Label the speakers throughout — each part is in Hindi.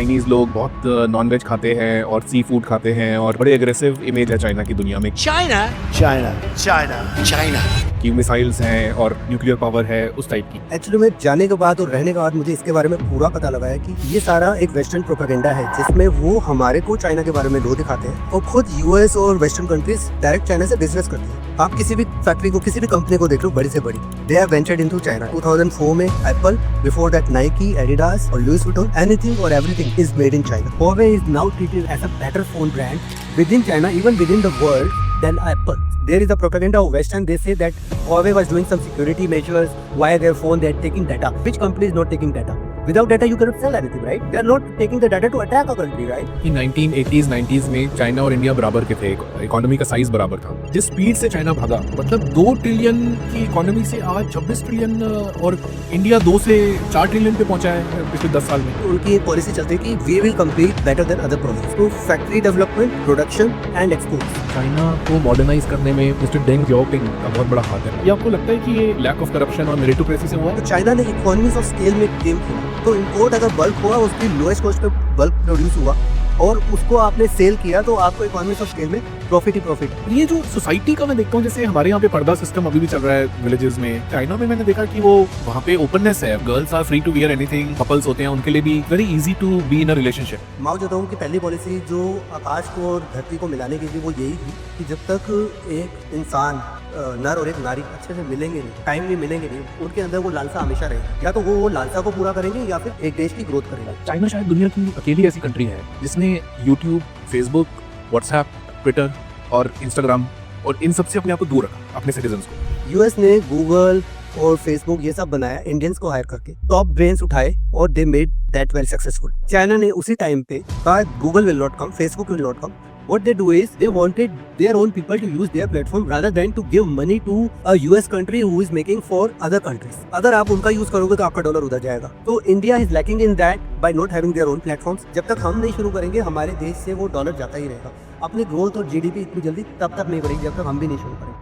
Speaker 1: चाइनीज लोग बहुत नॉनवेज खाते हैं और सी फूड खाते हैं और बड़े एग्रेसिव इमेज है चाइना की दुनिया में
Speaker 2: China,
Speaker 3: China.
Speaker 2: China, China.
Speaker 1: कि मिसाइल्स हैं और न्यूक्लियर पावर है उस टाइप की।
Speaker 3: एक्चुअली में जाने के बाद और रहने के बाद मुझे इसके बारे में पूरा पता लगा है कि ये सारा एक वेस्टर्न प्रोपेगेंडा है जिसमें वो हमारे को चाइना के बारे में लो दिखाते हैं और खुद यूएस और वेस्टर्न कंट्रीज डायरेक्ट चाइना से बिजनेस करते हैं। आप किसी भी फैक्ट्री को, किसी भी कंपनी को देख लो, बड़ी से बड़ी, they have ventured into China. 2004 में Apple, before that Nike, Adidas और लुइस वुइटन, एनीथिंग और everything is made in China. Huawei is now treated as a better phone brand within China, even within the world, than Apple. There is a propaganda of West and they say that Huawei was doing some security measures via their phone. They are taking data. Which company is not taking data? Without data, you cannot sell anything, right? They are not taking the data to attack a country, right?
Speaker 1: कि 1980s 90s में चाइना और इंडिया बराबर के थे, इकोनॉमी का साइज बराबर था। जिस स्पीड से चाइना भागा, मतलब 2 ट्रिलियन की इकोनॉमी से आज 26 ट्रिलियन और इंडिया 2 से 4 ट्रिलियन पे पहुंचा है पिछले 10 साल में।
Speaker 3: उनकी एक पॉलिसी चलती है कि we will compete better than other province through factory development, production and export.
Speaker 1: China को मॉडर्नाइज करने में मिस्टर डेंग जियाओपिंग का बहुत बड़ा हाथ है। ये आपको लगता है कि ये लैक ऑफ करप्शन और मेरिटोक्रेसी से हुआ है?
Speaker 3: तो चाइना ने इकोनॉमीज ऑफ स्केल में गेम खेला, तो इम्पोर्ट अगर बल्क हुआ, उसकी लोएस्ट कॉस्ट पे बल्क प्रोड्यूस हुआ और उसको आपने सेल किया तो आपको इकोनॉमीज ऑफ स्केल में प्रॉफिट ही प्रॉफिट।
Speaker 1: ये जो सोसाइटी का मैं देखता हूँ, जैसे हमारे यहाँ पे पर्दा सिस्टम अभी भी चल रहा है विलेजेस में, चाइना में मैंने देखा कि वो वहाँ पे ओपननेस है, girls are free to wear anything, couples होते हैं उनके लिए भी very easy to be in a relationship.
Speaker 3: Mao Zedong की पहली पॉलिसी जो आकाश को और धरती को मिलाने की थी वो यही थी कि जब तक एक इंसान, नर और एक नारी अच्छे से मिलेंगे नहीं, टाइम में मिलेंगे नहीं, उनके अंदर वो लालसा हमेशा रहेगी। या तो वो लालसा को पूरा करेंगे या फिर एक देश की ग्रोथ करेंगे।
Speaker 1: चाइना शायद दुनिया की अकेली ऐसी कंट्री है जिसने यूट्यूब, फेसबुक, व्हाट्सएप, ट्विटर और इंस्टाग्राम और इन सबसे अपने आप को दूर रखा, अपने सिटीजन्स को।
Speaker 3: यूएस ने गूगल और फेसबुक ये सब बनाया इंडियंस को हायर करके, टॉप ब्रेन्स उठाए और they made that very successful. China ने उसी टाइम पे कहा Google will not come, Facebook will not come. What they do is they wanted their own people to use their platform rather than to give money to a US country who is making for other countries. अगर आप उनका यूज करोगे तो आपका डॉलर उधर जाएगा। तो India is lacking in that by not having their own platforms. जब तक हम नहीं शुरू करेंगे हमारे देश से वो डॉलर जाता ही रहेगा। अपनी ग्रोथ और जीडीपी इतनी जल्दी तब तक नहीं बढ़ेगी जब तक हम भी नहीं शुरू करेंगे।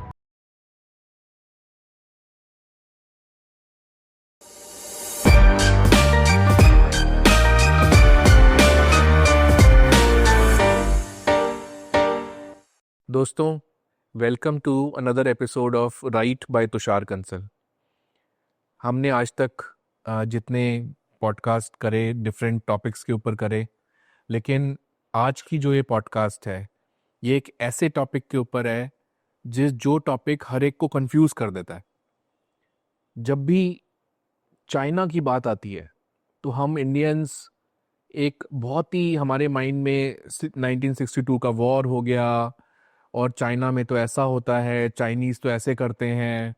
Speaker 1: दोस्तों, welcome to another episode of right by Tushar Kansal. हमने आज तक जितने पॉडकास्ट करे डिफरेंट टॉपिक्स के ऊपर करे, लेकिन आज की जो ये पॉडकास्ट है ये एक ऐसे टॉपिक के ऊपर है जो टॉपिक हर एक को कंफ्यूज कर देता है। जब भी चाइना की बात आती है तो हम इंडियंस एक बहुत ही हमारे माइंड में 1962 का वॉर हो गया और चाइना में तो ऐसा होता है, चाइनीज़ तो ऐसे करते हैं,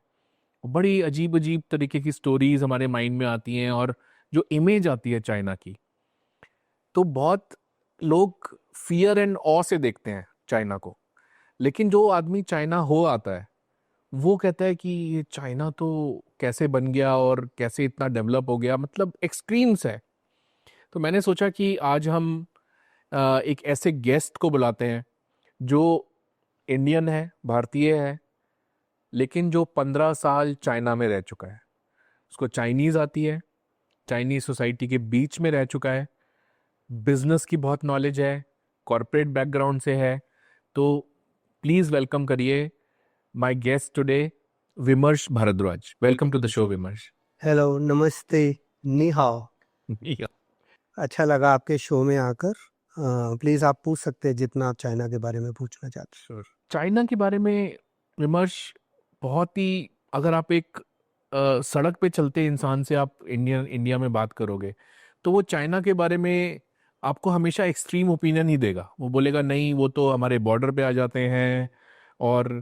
Speaker 1: बड़ी अजीब अजीब तरीके की स्टोरीज हमारे माइंड में आती हैं और जो इमेज आती है चाइना की, तो बहुत लोग फियर एंड ऑ से देखते हैं चाइना को। लेकिन जो आदमी चाइना हो आता है वो कहता है कि ये चाइना तो कैसे बन गया और कैसे इतना डेवलप हो गया, मतलब एक्सट्रीम्स है। तो मैंने सोचा कि आज हम एक ऐसे गेस्ट को बुलाते हैं जो इंडियन है, भारतीय है, लेकिन जो 15 साल चाइना में रह चुका है, उसको चाइनीज़ आती है, चाइनीज़ सोसाइटी के बीच में रह चुका है, बिजनेस की बहुत नॉलेज है, कॉरपोरेट बैकग्राउंड से है। तो प्लीज़ वेलकम करिए my guest today, Vimarsh Bhardwaj. Welcome to the show Vimarsh.
Speaker 3: Hello, नमस्ते, नी हाओ। अच्छा लगा आपके शो में आकर। प्लीज़ आप पूछ सकते हैं जितना आप चाइना के बारे में पूछना चाहते हैं।
Speaker 1: चाइना के बारे में विमर्श बहुत ही, अगर आप एक सड़क पे चलते इंसान से आप इंडिया में बात करोगे तो वो चाइना के बारे में आपको हमेशा एक्सट्रीम ओपिनियन ही देगा। वो बोलेगा नहीं, वो तो हमारे बॉर्डर पे आ जाते हैं और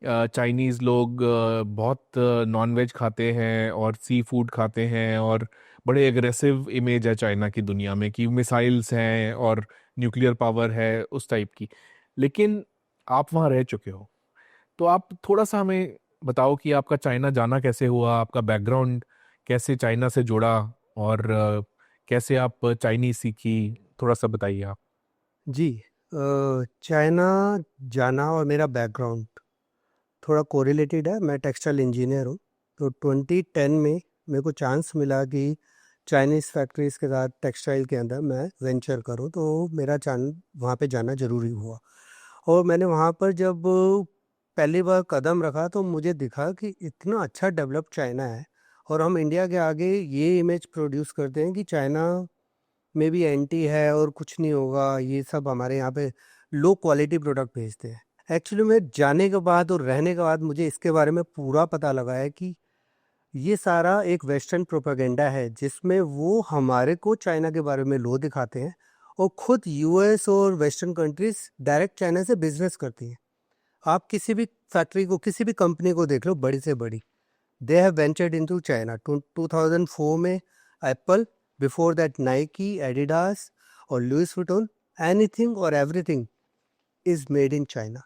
Speaker 1: चाइनीज़ लोग बहुत नॉनवेज खाते हैं और सी फूड खाते हैं और बड़े एग्रेसिव इमेज है चाइना की दुनिया में कि मिसाइल्स हैं और न्यूक्लियर पावर है उस टाइप की। लेकिन आप वहाँ रह चुके हो, तो आप थोड़ा सा हमें बताओ कि आपका चाइना जाना कैसे हुआ, आपका बैकग्राउंड कैसे चाइना से जुड़ा और कैसे आप चाइनीज सीखी, थोड़ा सा बताइए आप।
Speaker 3: जी, चाइना जाना और मेरा बैकग्राउंड थोड़ा कोरिलेटेड है। मैं टेक्सटाइल इंजीनियर हूँ। तो 2010 में मेरे को चांस मिला कि चाइनीज़ फैक्ट्रीज़ के साथ टेक्सटाइल के अंदर मैं वेंचर करूँ, तो मेरा वहाँ पे जाना ज़रूरी हुआ। और मैंने वहाँ पर जब पहली बार कदम रखा तो मुझे दिखा कि इतना अच्छा डेवलप्ड चाइना है, और हम इंडिया के आगे ये इमेज प्रोड्यूस करते हैं कि चाइना में भी एंटी है और कुछ नहीं होगा, ये सब हमारे यहाँ पे लो क्वालिटी प्रोडक्ट भेजते हैं। एक्चुअली में जाने के बाद और रहने के बाद मुझे इसके बारे में पूरा पता लगा है कि ये सारा एक वेस्टर्न प्रोपेगेंडा है, जिसमें वो हमारे को चाइना के बारे में लो दिखाते हैं, और खुद यूएस और वेस्टर्न कंट्रीज डायरेक्ट चाइना से बिजनेस करती हैं। आप किसी भी फैक्ट्री को, किसी भी कंपनी को देख लो, बड़ी से बड़ी, they have ventured into China. 2004 में Apple, before that Nike, Adidas और लुइस वुइटन, एनीथिंग और everything is made in China.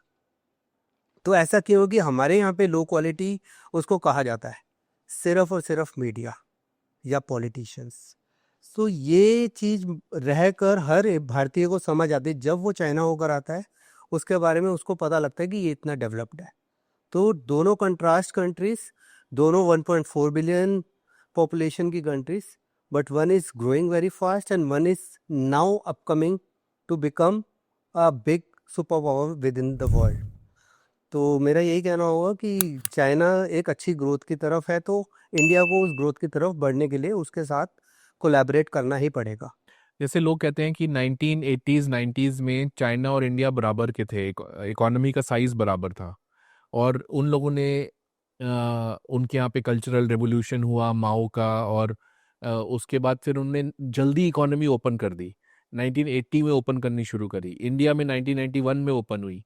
Speaker 3: तो ऐसा क्यों होगी? हमारे यहाँ पे लो क्वालिटी उसको कहा जाता है, सिर्फ और सिर्फ मीडिया या पॉलिटिशियंस। तो ये चीज़ रहकर हर एक भारतीय को समझ आती है। जब वो चाइना होकर आता है, उसके बारे में उसको पता लगता है कि ये इतना डेवलप्ड है। तो दोनों कंट्रास्ट कंट्रीज, दोनों 1.4 बिलियन पॉपुलेशन की countries, but one is growing very fast and one is now upcoming to become a big super power with in the world. तो मेरा यही कहना होगा कि चाइना एक अच्छी ग्रोथ की तरफ है, तो इंडिया को उस ग्रोथ की तरफ बढ़ने के लिए उसके साथ कोलैबोरेट करना ही पड़ेगा।
Speaker 1: जैसे लोग कहते हैं कि 1980s 90s में चाइना और इंडिया बराबर के थे, इकोनॉमी का साइज बराबर था, और उन लोगों ने उनके यहाँ पे कल्चरल रेवोल्यूशन हुआ माओ का, और उसके बाद फिर उनने जल्दी इकोनॉमी ओपन कर दी। 1980 में ओपन करनी शुरू करी, इंडिया में 1991 में ओपन हुई।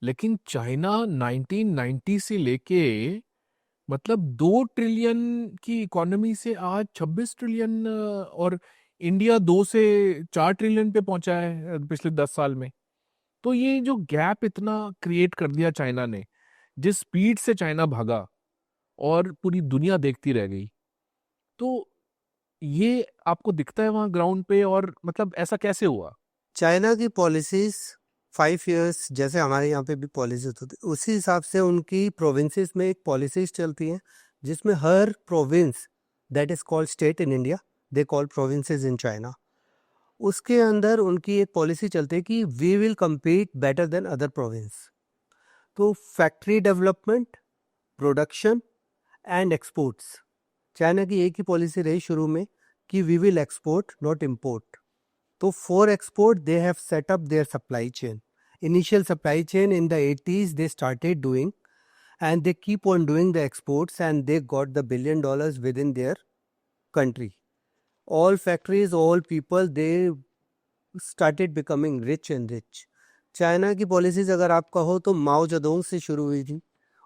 Speaker 1: लेकिन चाइना 1990 से लेके मतलब 2 ट्रिलियन की इकोनॉमी से आज 26 ट्रिलियन, और इंडिया 2 से 4 ट्रिलियन पे पहुंचा है पिछले 10 साल में। तो ये जो गैप इतना क्रिएट कर दिया चाइना ने, जिस स्पीड से चाइना भागा और पूरी दुनिया देखती रह गई, तो ये आपको दिखता है वहां ग्राउंड पे? और मतलब ऐसा कैसे हुआ?
Speaker 3: चाइना की पॉलिसीज 5 इयर्स, जैसे हमारे यहाँ पे भी पॉलिसीज होती है, उसी हिसाब से उनकी प्रोविंसेस में एक पॉलिसीज चलती हैं, जिसमें हर province, that is called state in India, they call provinces in China, उसके अंदर उनकी एक पॉलिसी चलती है कि we will compete better than other province. तो factory development, production and exports, China की एक ही पॉलिसी रही शुरू में कि we will export not import. तो for export they have set up their supply chain. Initial supply chain in the 80s they started doing, and they keep on doing the exports, and they got the $1 billion within their country. All factories, all people, they started becoming rich and rich. China की पॉलिसीज अगर आप कहो तो माओ जेडोंग से शुरू हुई थी।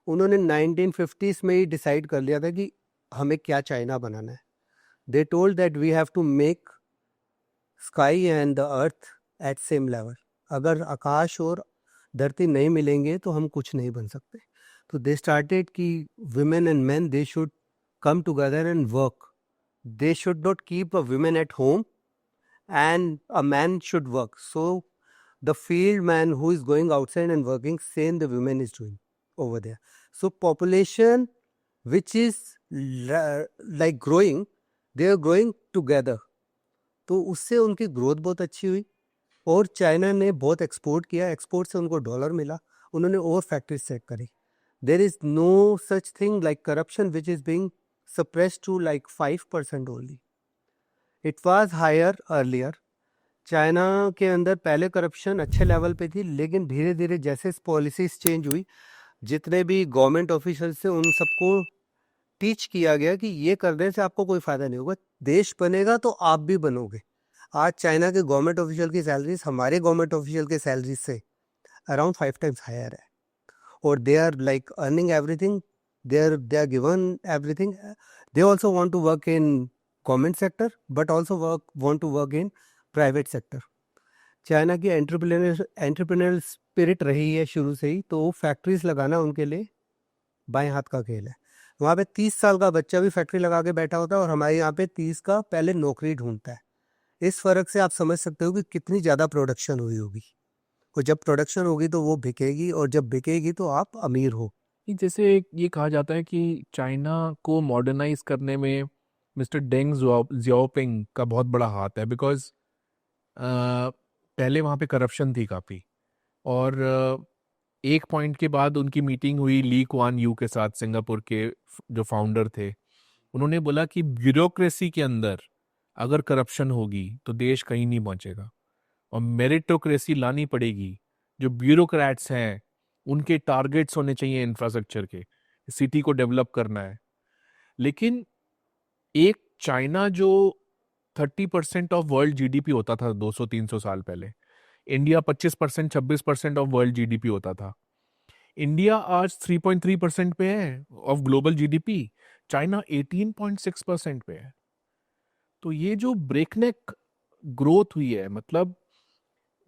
Speaker 3: उन्होंने 1950s में ही डिसाइड कर लिया था कि हमें क्या चाइना बनाना है। They told that we have to make sky and the earth at same level. अगर आकाश और धरती नहीं मिलेंगे तो हम कुछ नहीं बन सकते। तो दे स्टार्टेड कि women and men, they should come together and work. They should not keep a women at home and a man should work. So the field man who is going outside and working, same the women is doing over there. So population which is like growing, they are growing together. तो उससे उनकी ग्रोथ बहुत अच्छी हुई, और चाइना ने बहुत एक्सपोर्ट किया, एक्सपोर्ट से उनको डॉलर मिला, उन्होंने और फैक्ट्रीज सेट करी। There is no such thing like corruption which is being suppressed to like 5% only. It was higher earlier. China के अंदर पहले करप्शन अच्छे लेवल पे थी, लेकिन धीरे धीरे जैसे पॉलिसीज चेंज हुई, जितने भी गवर्नमेंट ऑफिसर्स थे उन सबको टीच किया गया कि ये करने से आपको कोई फ़ायदा नहीं होगा, देश बनेगा तो आप भी बनोगे। आज चाइना के गवर्नमेंट ऑफिशियल की सैलरीज हमारे गवर्नमेंट ऑफिशियल के सैलरीज से अराउंड 5 times हायर है, और they are like earning everything, they are given everything. They also want to work in government sector, but also want to work in private sector. China की एंटरप्रेन्योर स्पिरिट रही है शुरू से ही, तो फैक्ट्रीज लगाना उनके लिए बाएं हाथ का खेल है। वहाँ पे 30 साल का बच्चा भी फैक्ट्री लगा के बैठा होता है, और हमारे यहाँ पे 30 का पहले नौकरी ढूंढता है। इस फर्क से आप समझ सकते हो कि कितनी ज़्यादा प्रोडक्शन हुई होगी, और जब प्रोडक्शन होगी तो वो बिकेगी, और जब बिकेगी तो आप अमीर हो।
Speaker 1: जैसे ये कहा जाता है कि चाइना को मॉडर्नाइज करने में मिस्टर डेंग जियाओपिंग का बहुत बड़ा हाथ है, बिकॉज पहले वहाँ पे करप्शन थी काफ़ी। और एक पॉइंट के बाद उनकी मीटिंग हुई ली कुआन यू के साथ, सिंगापुर के जो फाउंडर थे। उन्होंने बोला कि ब्यूरोक्रेसी के अंदर अगर करप्शन होगी तो देश कहीं नहीं पहुंचेगा, और मेरिटोक्रेसी लानी पड़ेगी। जो ब्यूरोक्रेट्स हैं उनके टारगेट्स होने चाहिए इंफ्रास्ट्रक्चर के, सिटी को डेवलप करना है। लेकिन एक चाइना जो 30% ऑफ वर्ल्ड जीडीपी होता था 200-300 साल पहले, इंडिया 25%, 26% ऑफ वर्ल्ड जीडीपी होता था। इंडिया आज 3.3% पे है ऑफ ग्लोबल जीडीपी, चाइना 18.6% पे है। तो ये जो ब्रेकनेक ग्रोथ हुई है, मतलब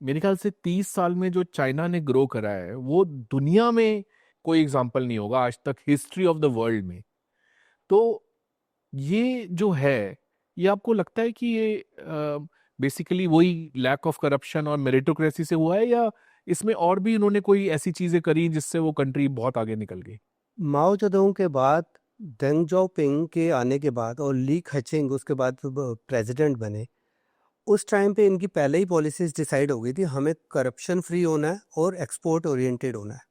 Speaker 1: मेरे ख्याल से 30 साल में जो चाइना ने ग्रो करा है वो दुनिया में कोई एग्जाम्पल नहीं होगा आज तक हिस्ट्री ऑफ द वर्ल्ड में। तो ये जो है, ये आपको लगता है कि ये बेसिकली वही लैक ऑफ करप्शन और मेरिटोक्रेसी से हुआ है, या इसमें और भी उन्होंने कोई ऐसी चीजें करी जिससे वो कंट्री बहुत आगे निकल गई?
Speaker 3: माओ जेडोंग के बाद, डेंग जाओपिंग के आने के बाद और ली खचिंग उसके बाद प्रेसिडेंट बने, उस टाइम पे इनकी पहले ही पॉलिसीज डिसाइड हो गई थी, हमें करप्शन फ्री होना है और एक्सपोर्ट ओरिएंटेड होना है।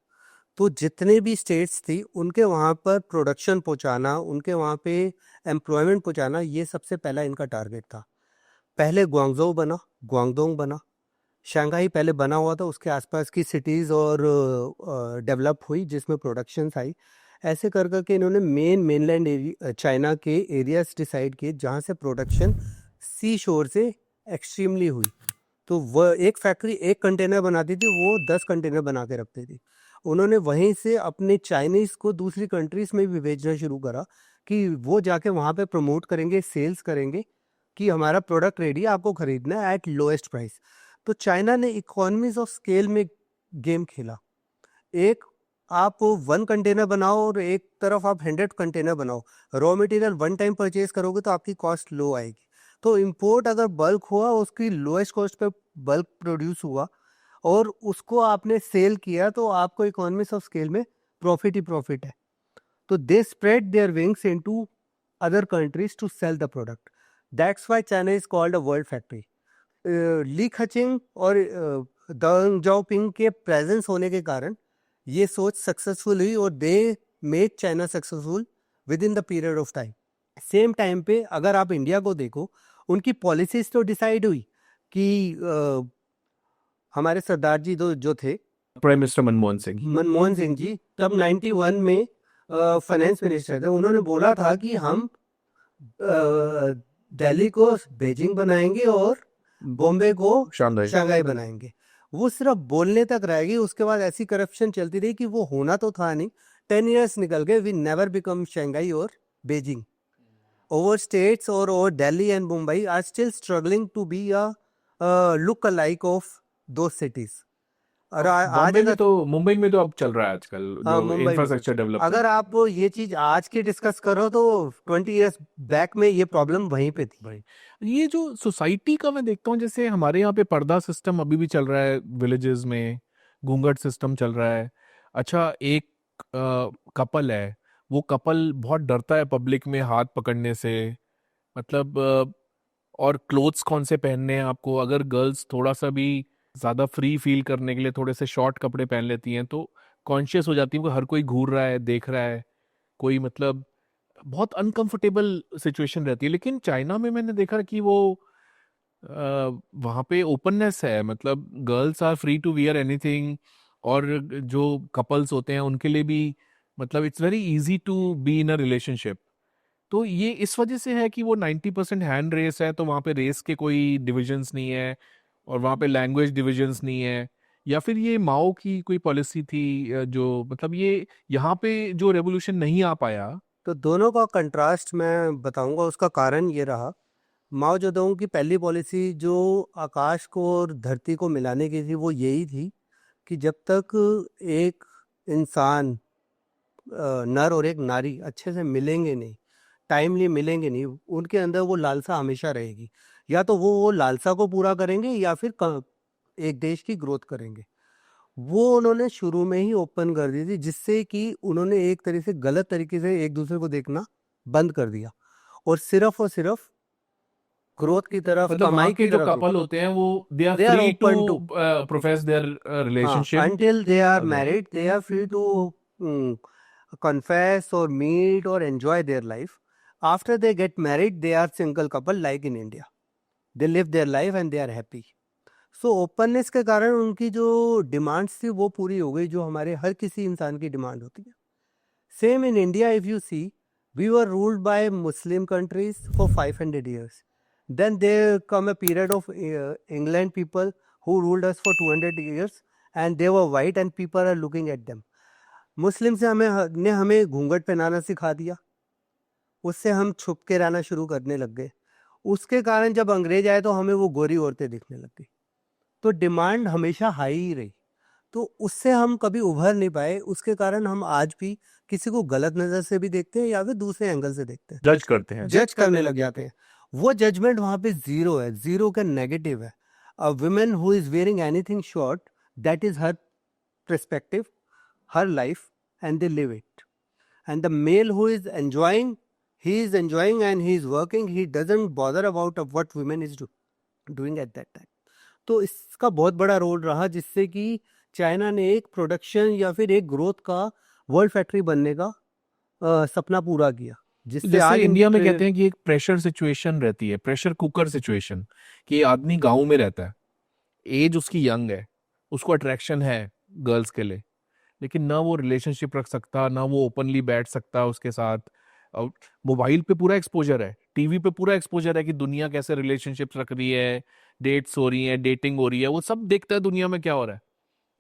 Speaker 3: तो जितने भी स्टेट्स थी उनके वहाँ पर प्रोडक्शन पहुँचाना, उनके वहाँ पे एम्प्लॉयमेंट पहुँचाना, ये सबसे पहला इनका टारगेट था। पहले ग्वांगझोउ बना, ग्वांगडोंग बना, शंघाई पहले बना हुआ था, उसके आसपास की सिटीज़ और डेवलप हुई जिसमें प्रोडक्शंस आई। ऐसे कर करके इन्होंने मेनलैंड चाइना के एरियाज डिसाइड किए जहाँ से प्रोडक्शन सी शोर से एक्सट्रीमली हुई। तो वह एक फैक्ट्री एक कंटेनर बनाती थी, वो 10 कंटेनर बना के रखती थी। उन्होंने वहीं से अपने चाइनीज़ को दूसरी कंट्रीज़ में भी भेजना शुरू करा कि वो जाके वहाँ पे प्रमोट करेंगे, सेल्स करेंगे कि हमारा प्रोडक्ट रेडी है, आपको खरीदना है एट लोएस्ट प्राइस। तो चाइना ने इकोनॉमीज ऑफ स्केल में गेम खेला। एक आप 1 कंटेनर बनाओ और एक तरफ आप 100 कंटेनर बनाओ। Raw material one time purchase करोगे तो आपकी कॉस्ट लो आएगी। तो इंपोर्ट अगर बल्क हुआ, उसकी लोएस्ट कॉस्ट पे बल्क प्रोड्यूस हुआ और उसको आपने सेल किया, तो आपको इकोनॉमीज ऑफ स्केल में प्रॉफिट ही प्रॉफिट है। तो they spread their wings into other countries to sell the product. That's why China is called a world factory. Li Keqiang और दंग जाओपिंग के प्रेजेंस होने के कारण ये सोच सक्सेसफुल हुई और they made China successful with in the period of time. Same time पे अगर आप इंडिया को देखो, उनकी पॉलिसीज तो डिसाइड हुई कि हमारे सरदार जी जो थे,
Speaker 1: प्राइम मिनिस्टर मनमोहन सिंह
Speaker 3: जी तब 91 में फाइनेंस मिनिस्टर थे। उन्होंने बोला था कि हम दिल्ली को बीजिंग बनाएंगे और बॉम्बे को शंघाई बनाएंगे। वो सिर्फ बोलने तक रह गई, उसके बाद ऐसी करप्शन चलती रही कि वो होना तो था नहीं। 10 years निकल गए, वी नेवर बिकम शंघाई और बीजिंग। ओवर स्टेट्स और over Delhi and Mumbai are still struggling to be a look alike of two cities. और आज
Speaker 1: मुंबई में तो अब चल रहा है आजकल जो इंफ्रास्ट्रक्चर डेवलप।
Speaker 3: अगर आप ये चीज आज की डिस्कस करो तो 20 years बैक में ये प्रॉब्लम वहीं पे थी
Speaker 1: भाई। ये जो सोसाइटी का मैं देखता हूँ, जैसे हमारे यहाँ पे पर्दा सिस्टम अभी भी चल रहा है, विलेजेस में घूंघट सिस्टम चल रहा है। अच्छा, एक कपल है, वो कपल बहुत डरता है पब्लिक में हाथ पकड़ने से, मतलब और क्लोथ्स कौन से पहनने हैं आपको। अगर गर्ल्स थोड़ा सा भी ज़्यादा फ्री फील करने के लिए थोड़े से शॉर्ट कपड़े पहन लेती हैं तो कॉन्शियस हो जाती है कि हर कोई घूर रहा है, देख रहा है, कोई मतलब बहुत अनकंफर्टेबल सिचुएशन रहती है। लेकिन चाइना में मैंने देखा कि वो वहाँ पे ओपननेस है, मतलब girls are free to wear anything, और जो कपल्स होते हैं उनके लिए भी मतलब it's very easy to be in a relationship. तो ये इस वजह से है कि वो 90% हैंड रेस है, तो वहाँ पे रेस के कोई डिविजन्स नहीं है और वहाँ पे लैंग्वेज डिविजन्स नहीं है, या फिर ये माओ की कोई पॉलिसी थी जो मतलब ये यहाँ पे जो रेवोल्यूशन नहीं आ पाया।
Speaker 3: तो दोनों का कंट्रास्ट मैं बताऊंगा। उसका कारण ये रहा, माओ जेडोंग की पहली पॉलिसी जो आकाश को और धरती को मिलाने की थी, वो यही थी कि जब तक एक इंसान नर और एक नारी अच्छे से मिलेंगे नहीं, टाइमली मिलेंगे नहीं, उनके अंदर वो लालसा हमेशा रहेगी। या तो वो लालसा को पूरा करेंगे या फिर एक देश की ग्रोथ करेंगे। वो उन्होंने शुरू में ही ओपन कर दी थी, जिससे कि उन्होंने एक तरह से गलत तरीके से एक दूसरे को देखना बंद कर दिया। और सिर्फ ग्रोथ की तरफ,
Speaker 1: मतलब
Speaker 3: कमाई
Speaker 1: वहाँ
Speaker 3: की
Speaker 1: के जो
Speaker 3: तरफ
Speaker 1: कपल होते हैं वो they are
Speaker 3: They are
Speaker 1: free to
Speaker 3: open to
Speaker 1: profess their relationship
Speaker 3: until they are
Speaker 1: Okay.
Speaker 3: married, they are free to confess or meet or enjoy their life. After they get married, they are single couple like in India. They live their life and they are happy. So openness के कारण उनकी जो डिमांड्स थी वो पूरी हो गई, जो हमारे हर किसी इंसान की डिमांड होती है. Same in India, if you see, we were ruled by Muslim countries for 500 years. Then there come a period of England people who ruled us for 200 years, and they were white and people are looking at them. मुस्लिम से हमें घूंघट पहनाना सिखा दिया, उससे हम छुप के रहना शुरू करने लग गए. उसके कारण जब अंग्रेज आए तो हमें वो गोरी औरतें दिखने लग गई. तो डिमांड हमेशा हाई ही रही, तो उससे हम कभी उभर नहीं पाए. उसके कारण हम आज भी किसी को गलत नज़र से भी देखते हैं या फिर दूसरे एंगल से देखते हैं,
Speaker 1: जज करते हैं.
Speaker 3: जज करने लग जाते हैं. वो जजमेंट वहाँ पे जीरो है, जीरो का नेगेटिव है. A women who is wearing anything short, that is her perspective, her life, and they live it. And the male who is enjoying, he is enjoying and he is working, he doesn't bother about of what women is doing at that time. तो इसका बहुत बड़ा रोल रहा, जिससे कि चाइना ने एक प्रोडक्शन या फिर एक ग्रोथ का वर्ल्ड फैक्ट्री बनने का सपना पूरा किया. जिससे आज
Speaker 1: जैसे इंडिया में कहते हैं कि एक प्रेशर सिचुएशन रहती है, प्रेशर कुकर सिचुएशन, कि आदमी गांव में रहता है, एज उसकी यंग है, उसको अट्रैक्शन है गर्ल्स के लिए, लेकिन ना वो रिलेशनशिप रख सकता, ना वो ओपनली बैठ सकता उसके साथ. मोबाइल पे पूरा एक्सपोजर है, टीवी पे पूरा एक्सपोजर है कि दुनिया कैसे रिलेशनशिप्स रख रही है, डेट्स हो रही है, डेटिंग हो रही है, वो सब देखता है दुनिया में क्या हो रहा है,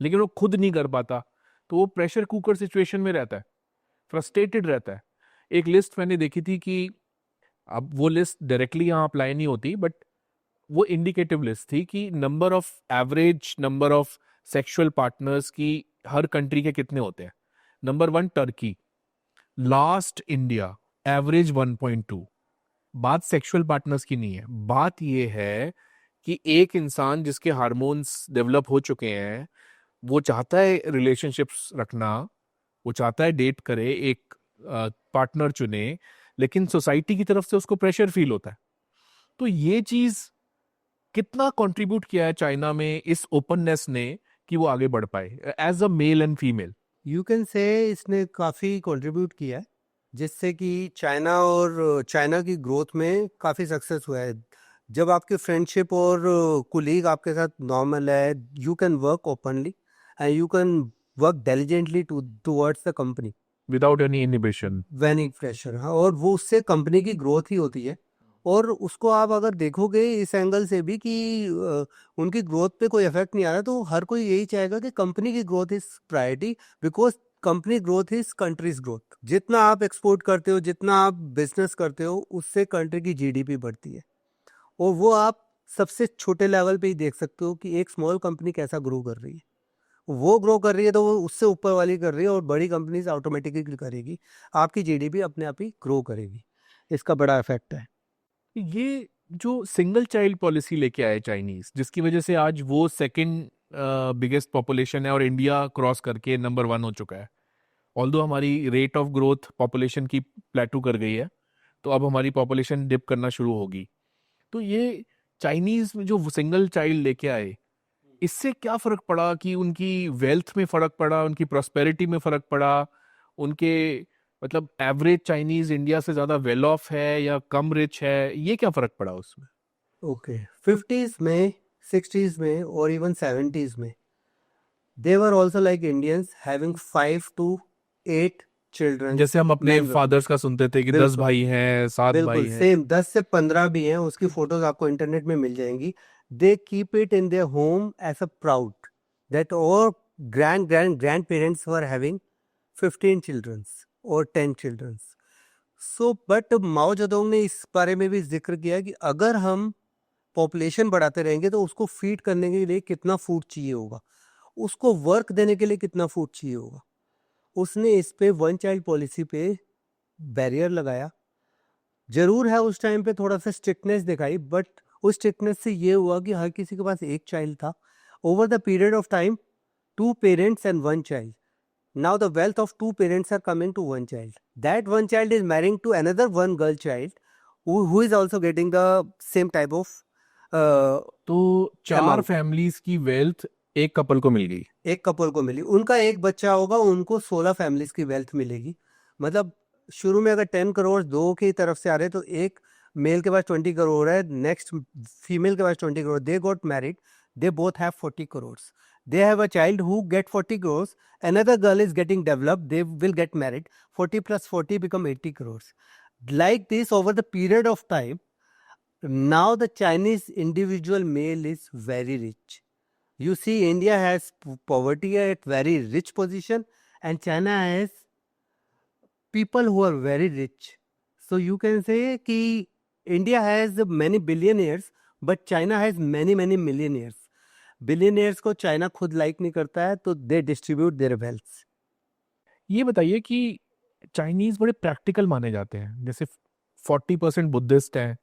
Speaker 1: लेकिन वो खुद नहीं कर पाता. तो वो प्रेशर कुकर सिचुएशन में रहता है, फ्रस्ट्रेटेड रहता है. एक लिस्ट मैंने देखी थी कि अब वो लिस्ट डायरेक्टली यहाँ अप्लाई नहीं होती, बट वो इंडिकेटिव लिस्ट थी कि average number of sexual partners की हर कंट्री के कितने होते हैं. Number 1 Turkey, last India, average 1.2. बात सेक्सुअल पार्टनर्स की नहीं है, बात ये है कि एक इंसान जिसके हार्मोन्स डेवलप हो चुके हैं, वो चाहता है रिलेशनशिप्स रखना, वो चाहता है डेट करे, एक पार्टनर चुने, लेकिन सोसाइटी की तरफ से उसको प्रेशर फील होता है. तो ये चीज कितना कंट्रीब्यूट किया है चाइना में इस ओपननेस ने कि वो आगे बढ़ पाए as a male and female?
Speaker 3: You can say इसने काफ़ी कंट्रीब्यूट किया है, जिससे कि चाइना की ग्रोथ में काफ़ी सक्सेस हुआ है. जब आपकी फ्रेंडशिप और कुलीग आपके साथ नॉर्मल है, you can work openly and you can work diligently towards the company
Speaker 1: without any inhibition,
Speaker 3: any pressure. हाँ, और वो उससे कंपनी की ग्रोथ ही होती है. और उसको आप अगर देखोगे इस एंगल से भी कि उनकी ग्रोथ पे कोई इफेक्ट नहीं आ रहा, तो हर कोई यही चाहेगा कि कंपनी की growth is priority, because company growth is countries growth. जितना आप एक्सपोर्ट करते हो, जितना आप बिजनेस करते हो, उससे कंट्री की जीडीपी बढ़ती है. और वो आप सबसे छोटे लेवल पे ही देख सकते हो कि एक स्मॉल कंपनी कैसा ग्रो कर रही है. वो ग्रो कर रही है तो वो उससे ऊपर वाली कर रही है, और बड़ी कंपनीज ऑटोमेटिकली करेगी, आपकी जीडीपी अपने आप ही ग्रो करेगी. इसका बड़ा इफेक्ट है.
Speaker 1: ये जो सिंगल चाइल्ड पॉलिसी लेके आए चाइनीज, जिसकी वजह से आज वो सेकंड बिगेस्ट पॉपुलेशन है और इंडिया क्रॉस करके नंबर 1 हो चुका है. ऑल्दो हमारी रेट ऑफ ग्रोथ पॉपुलेशन की प्लेटू कर गई है, तो अब हमारी पॉपुलेशन डिप करना शुरू होगी. तो ये चाइनीज जो सिंगल चाइल्ड लेके आए, इससे क्या फर्क पड़ा? कि उनकी वेल्थ में फर्क पड़ा, उनकी प्रॉस्पेरिटी में फर्क पड़ा, उनके मतलब एवरेज चाइनीज इंडिया से ज्यादा वेल ऑफ है या कम रिच है, ये क्या फर्क पड़ा उसमें?
Speaker 3: ओके, 50s में, 60s में और इवन 70s में they were also like Indians having 5 to 8 children.
Speaker 1: जैसे हम अपने फादर्स का सुनते थे कि 10
Speaker 3: बिल्कुल.
Speaker 1: भाई हैं, 7 भाई
Speaker 3: बिल्कुल
Speaker 1: हैं.
Speaker 3: सेम, 10 से 15 भी हैं. उसकी फोटोज आपको इंटरनेट में मिल जाएंगी. They keep it in their home as a proud that और grandparents were having 15 childrens और 10 childrens. So but Mao Zedong ने इस बारे में भी जिक्र किया कि अगर हम पॉपुलेशन बढ़ाते रहेंगे तो उसको फीड करने के लिए कितना फूड चाहिए होगा, उसको वर्क देने के लिए कितना फूड चाहिए होगा. उसने इस पे 1 चाइल्ड पॉलिसी पे बैरियर लगाया. जरूर है उस टाइम पे थोड़ा सा स्ट्रिक्टनेस दिखाई, बट उस स्ट्रिक्टनेस से ये हुआ कि हर किसी के पास एक चाइल्ड था. Over the period of time 2 parents and 1 child. Now the wealth of 2 parents are coming to 1 child. That 1 child is marrying to another 1 girl child, who is also getting the same type of
Speaker 1: तो 4
Speaker 3: Amount.
Speaker 1: फैमिलीज की वेल्थ एक कपल को मिल गई।
Speaker 3: एक कपल को मिली, उनका एक बच्चा होगा, उनको 16 फैमिलीज की वेल्थ मिलेगी। मतलब शुरू में अगर 10 करोड़ दो की तरफ से आ रहे तो एक मेल के पास 20 करोड़ है, नेक्स्ट फीमेल के पास 20 crore, they got married, they both have 40 crore, they have a child who get 40 crore, another girl is getting developed, they will get married, 40 plus 40 become 80 crores. Like this, over the period of time, now the Chinese individual male is very rich. You see, India has poverty at very rich position, and China has people who are very rich. So you can say कि India has many billionaires, but China has many millionaires. Billionaires को China खुद लाइक नहीं करता है, तो they distribute their wealth.
Speaker 1: ये बताइए कि चाइनीज बड़े प्रैक्टिकल माने जाते हैं, जैसे 40% बुद्धिस्ट हैं,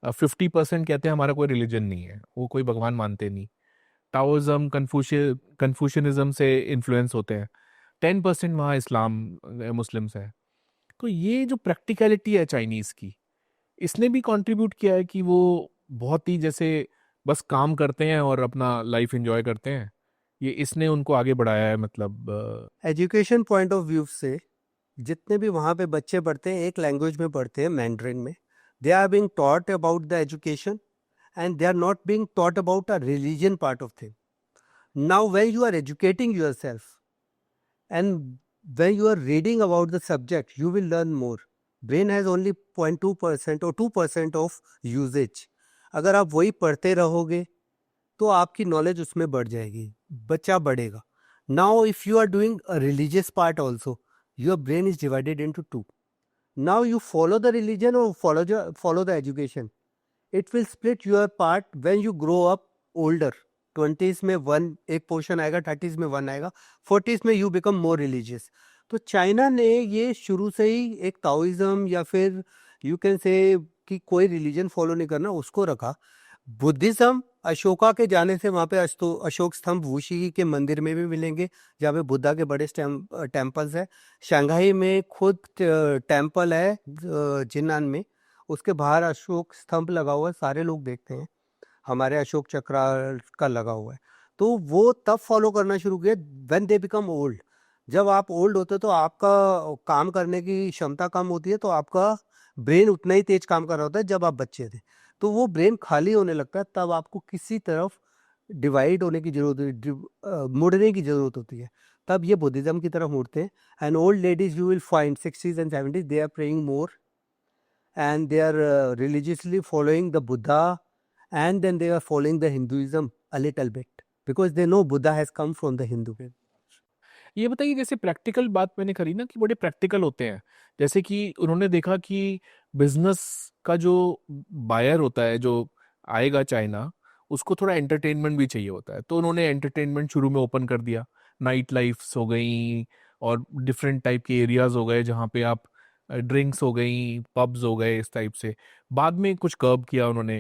Speaker 1: 50% कहते हैं हमारा कोई रिलीजन नहीं है, वो कोई भगवान मानते नहीं, टाओइज्म कन्फ्यूशनिज्म से इन्फ्लुएंस होते हैं, 10% वहाँ इस्लाम मुस्लिम्स है। तो ये जो प्रैक्टिकलिटी है चाइनीज़ की, इसने भी कंट्रीब्यूट किया है कि वो बहुत ही जैसे बस काम करते हैं और अपना लाइफ एंजॉय करते हैं, ये इसने उनको आगे बढ़ाया है। मतलब
Speaker 3: एजुकेशन पॉइंट ऑफ व्यू से जितने भी वहाँ पे बच्चे पढ़ते हैं, एक लैंग्वेज में पढ़ते हैं, मैंड्रिन में, they are being taught about the education and they are not being taught about a religion part of thing. Now when you are educating yourself and when you are reading about the subject, you will learn more. Brain has only 0.2% or 2% of usage. अगर आप वही पढ़ते रहोगे तो आपकी नॉलेज उसमें बढ़ जाएगी, बच्चा बढ़ेगा। Now if you are doing a religious part also, your brain is divided into two. Now you follow the religion or follow the education. It will split your part when you grow up older. 20s में वन एक पोर्शन आएगा, 30s में वन आएगा, 40s में यू बिकम मोर रिलीजियस। तो चाइना ने ये शुरू से ही एक ताओइज्म या फिर यू कैन से कि कोई रिलीजन फॉलो नहीं करना, उसको रखा। बुद्धिज्म अशोका के जाने से वहाँ पे अशोक स्तंभ वुशी के मंदिर में भी मिलेंगे, जहाँ पे बुद्धा के बड़े टेम्पल्स है। शंघाई में खुद टेम्पल है जिन्नान में, उसके बाहर अशोक स्तंभ लगा हुआ है, सारे लोग देखते हैं, हमारे अशोक चक्र का लगा हुआ है। तो वो तब फॉलो करना शुरू किया व्हेन दे बिकम ओल्ड। जब आप ओल्ड होते हो तो आपका काम करने की क्षमता कम होती है, तो आपका ब्रेन उतना ही तेज काम कर रहा होता है जब आप बच्चे थे। तो वो ब्रेन खाली होने लगता है, तब आपको किसी तरफ डिवाइड होने की जरूरत, मुड़ने की जरूरत होती है, तब ये बुद्धिज्म की तरफ मुड़ते हैं। And old ladies you will find 60s and 70s they are praying more and they are religiously following the Buddha, and then they are following the Hinduism a little bit because they know Buddha has come from the Hindu.
Speaker 1: ये बताइए, जैसे प्रैक्टिकल बात मैंने करी ना कि बड़े प्रैक्टिकल होते हैं, जैसे कि उन्होंने देखा कि बिजनेस का जो बायर होता है, जो आएगा चाइना, उसको थोड़ा एंटरटेनमेंट भी चाहिए होता है, तो उन्होंने एंटरटेनमेंट शुरू में ओपन कर दिया, नाइट लाइफ्स हो गई और डिफरेंट टाइप के एरियाज हो गए जहाँ पे आप ड्रिंक्स हो गई, पब्स हो गए, इस टाइप से। बाद में कुछ कर्ब किया उन्होंने,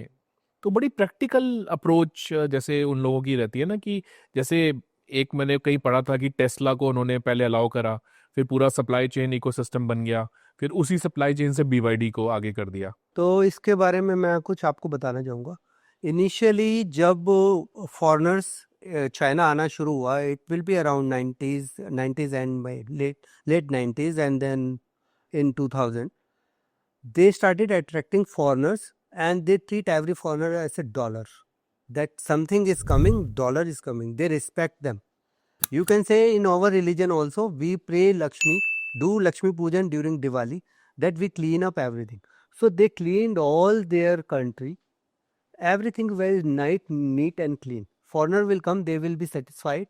Speaker 1: तो बड़ी प्रैक्टिकल अप्रोच जैसे उन लोगों की रहती है ना, कि जैसे एक मैंने कहीं पढ़ा था कि टेस्ला को उन्होंने पहले अलाउ करा, फिर पूरा सप्लाई चेन इकोसिस्टम बन गया, फिर उसी सप्लाई चेन से BYD को आगे कर दिया।
Speaker 3: तो इसके बारे में मैं कुछ आपको बताना चाहूँगा। इनिशियली जब फॉरेनर्स चाइना आना शुरू हुआ, it will be around 90s and late 90s and then in 2000 they started attracting foreigners and they treat every foreigner as a dollar, that something is coming, dollar is coming, they respect them. You can say in our religion also we pray Lakshmi, do Lakshmi Pujan during Diwali, that we clean up everything. So they cleaned all their country, everything very nice, neat and clean. Foreigner will come, they will be satisfied,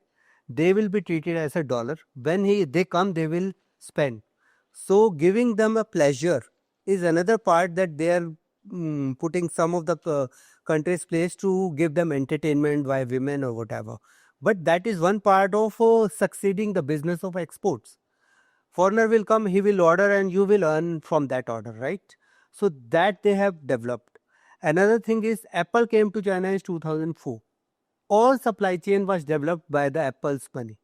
Speaker 3: they will be treated as a dollar. When they come, they will spend. So giving them a pleasure is another part that they are putting some of the country's place to give them entertainment by women or whatever. But that is one part of succeeding the business of exports. Foreigner will come, he will order and you will earn from that order, right? So that they have developed. Another thing is Apple came to China in 2004. All supply chain was developed by the Apple's money.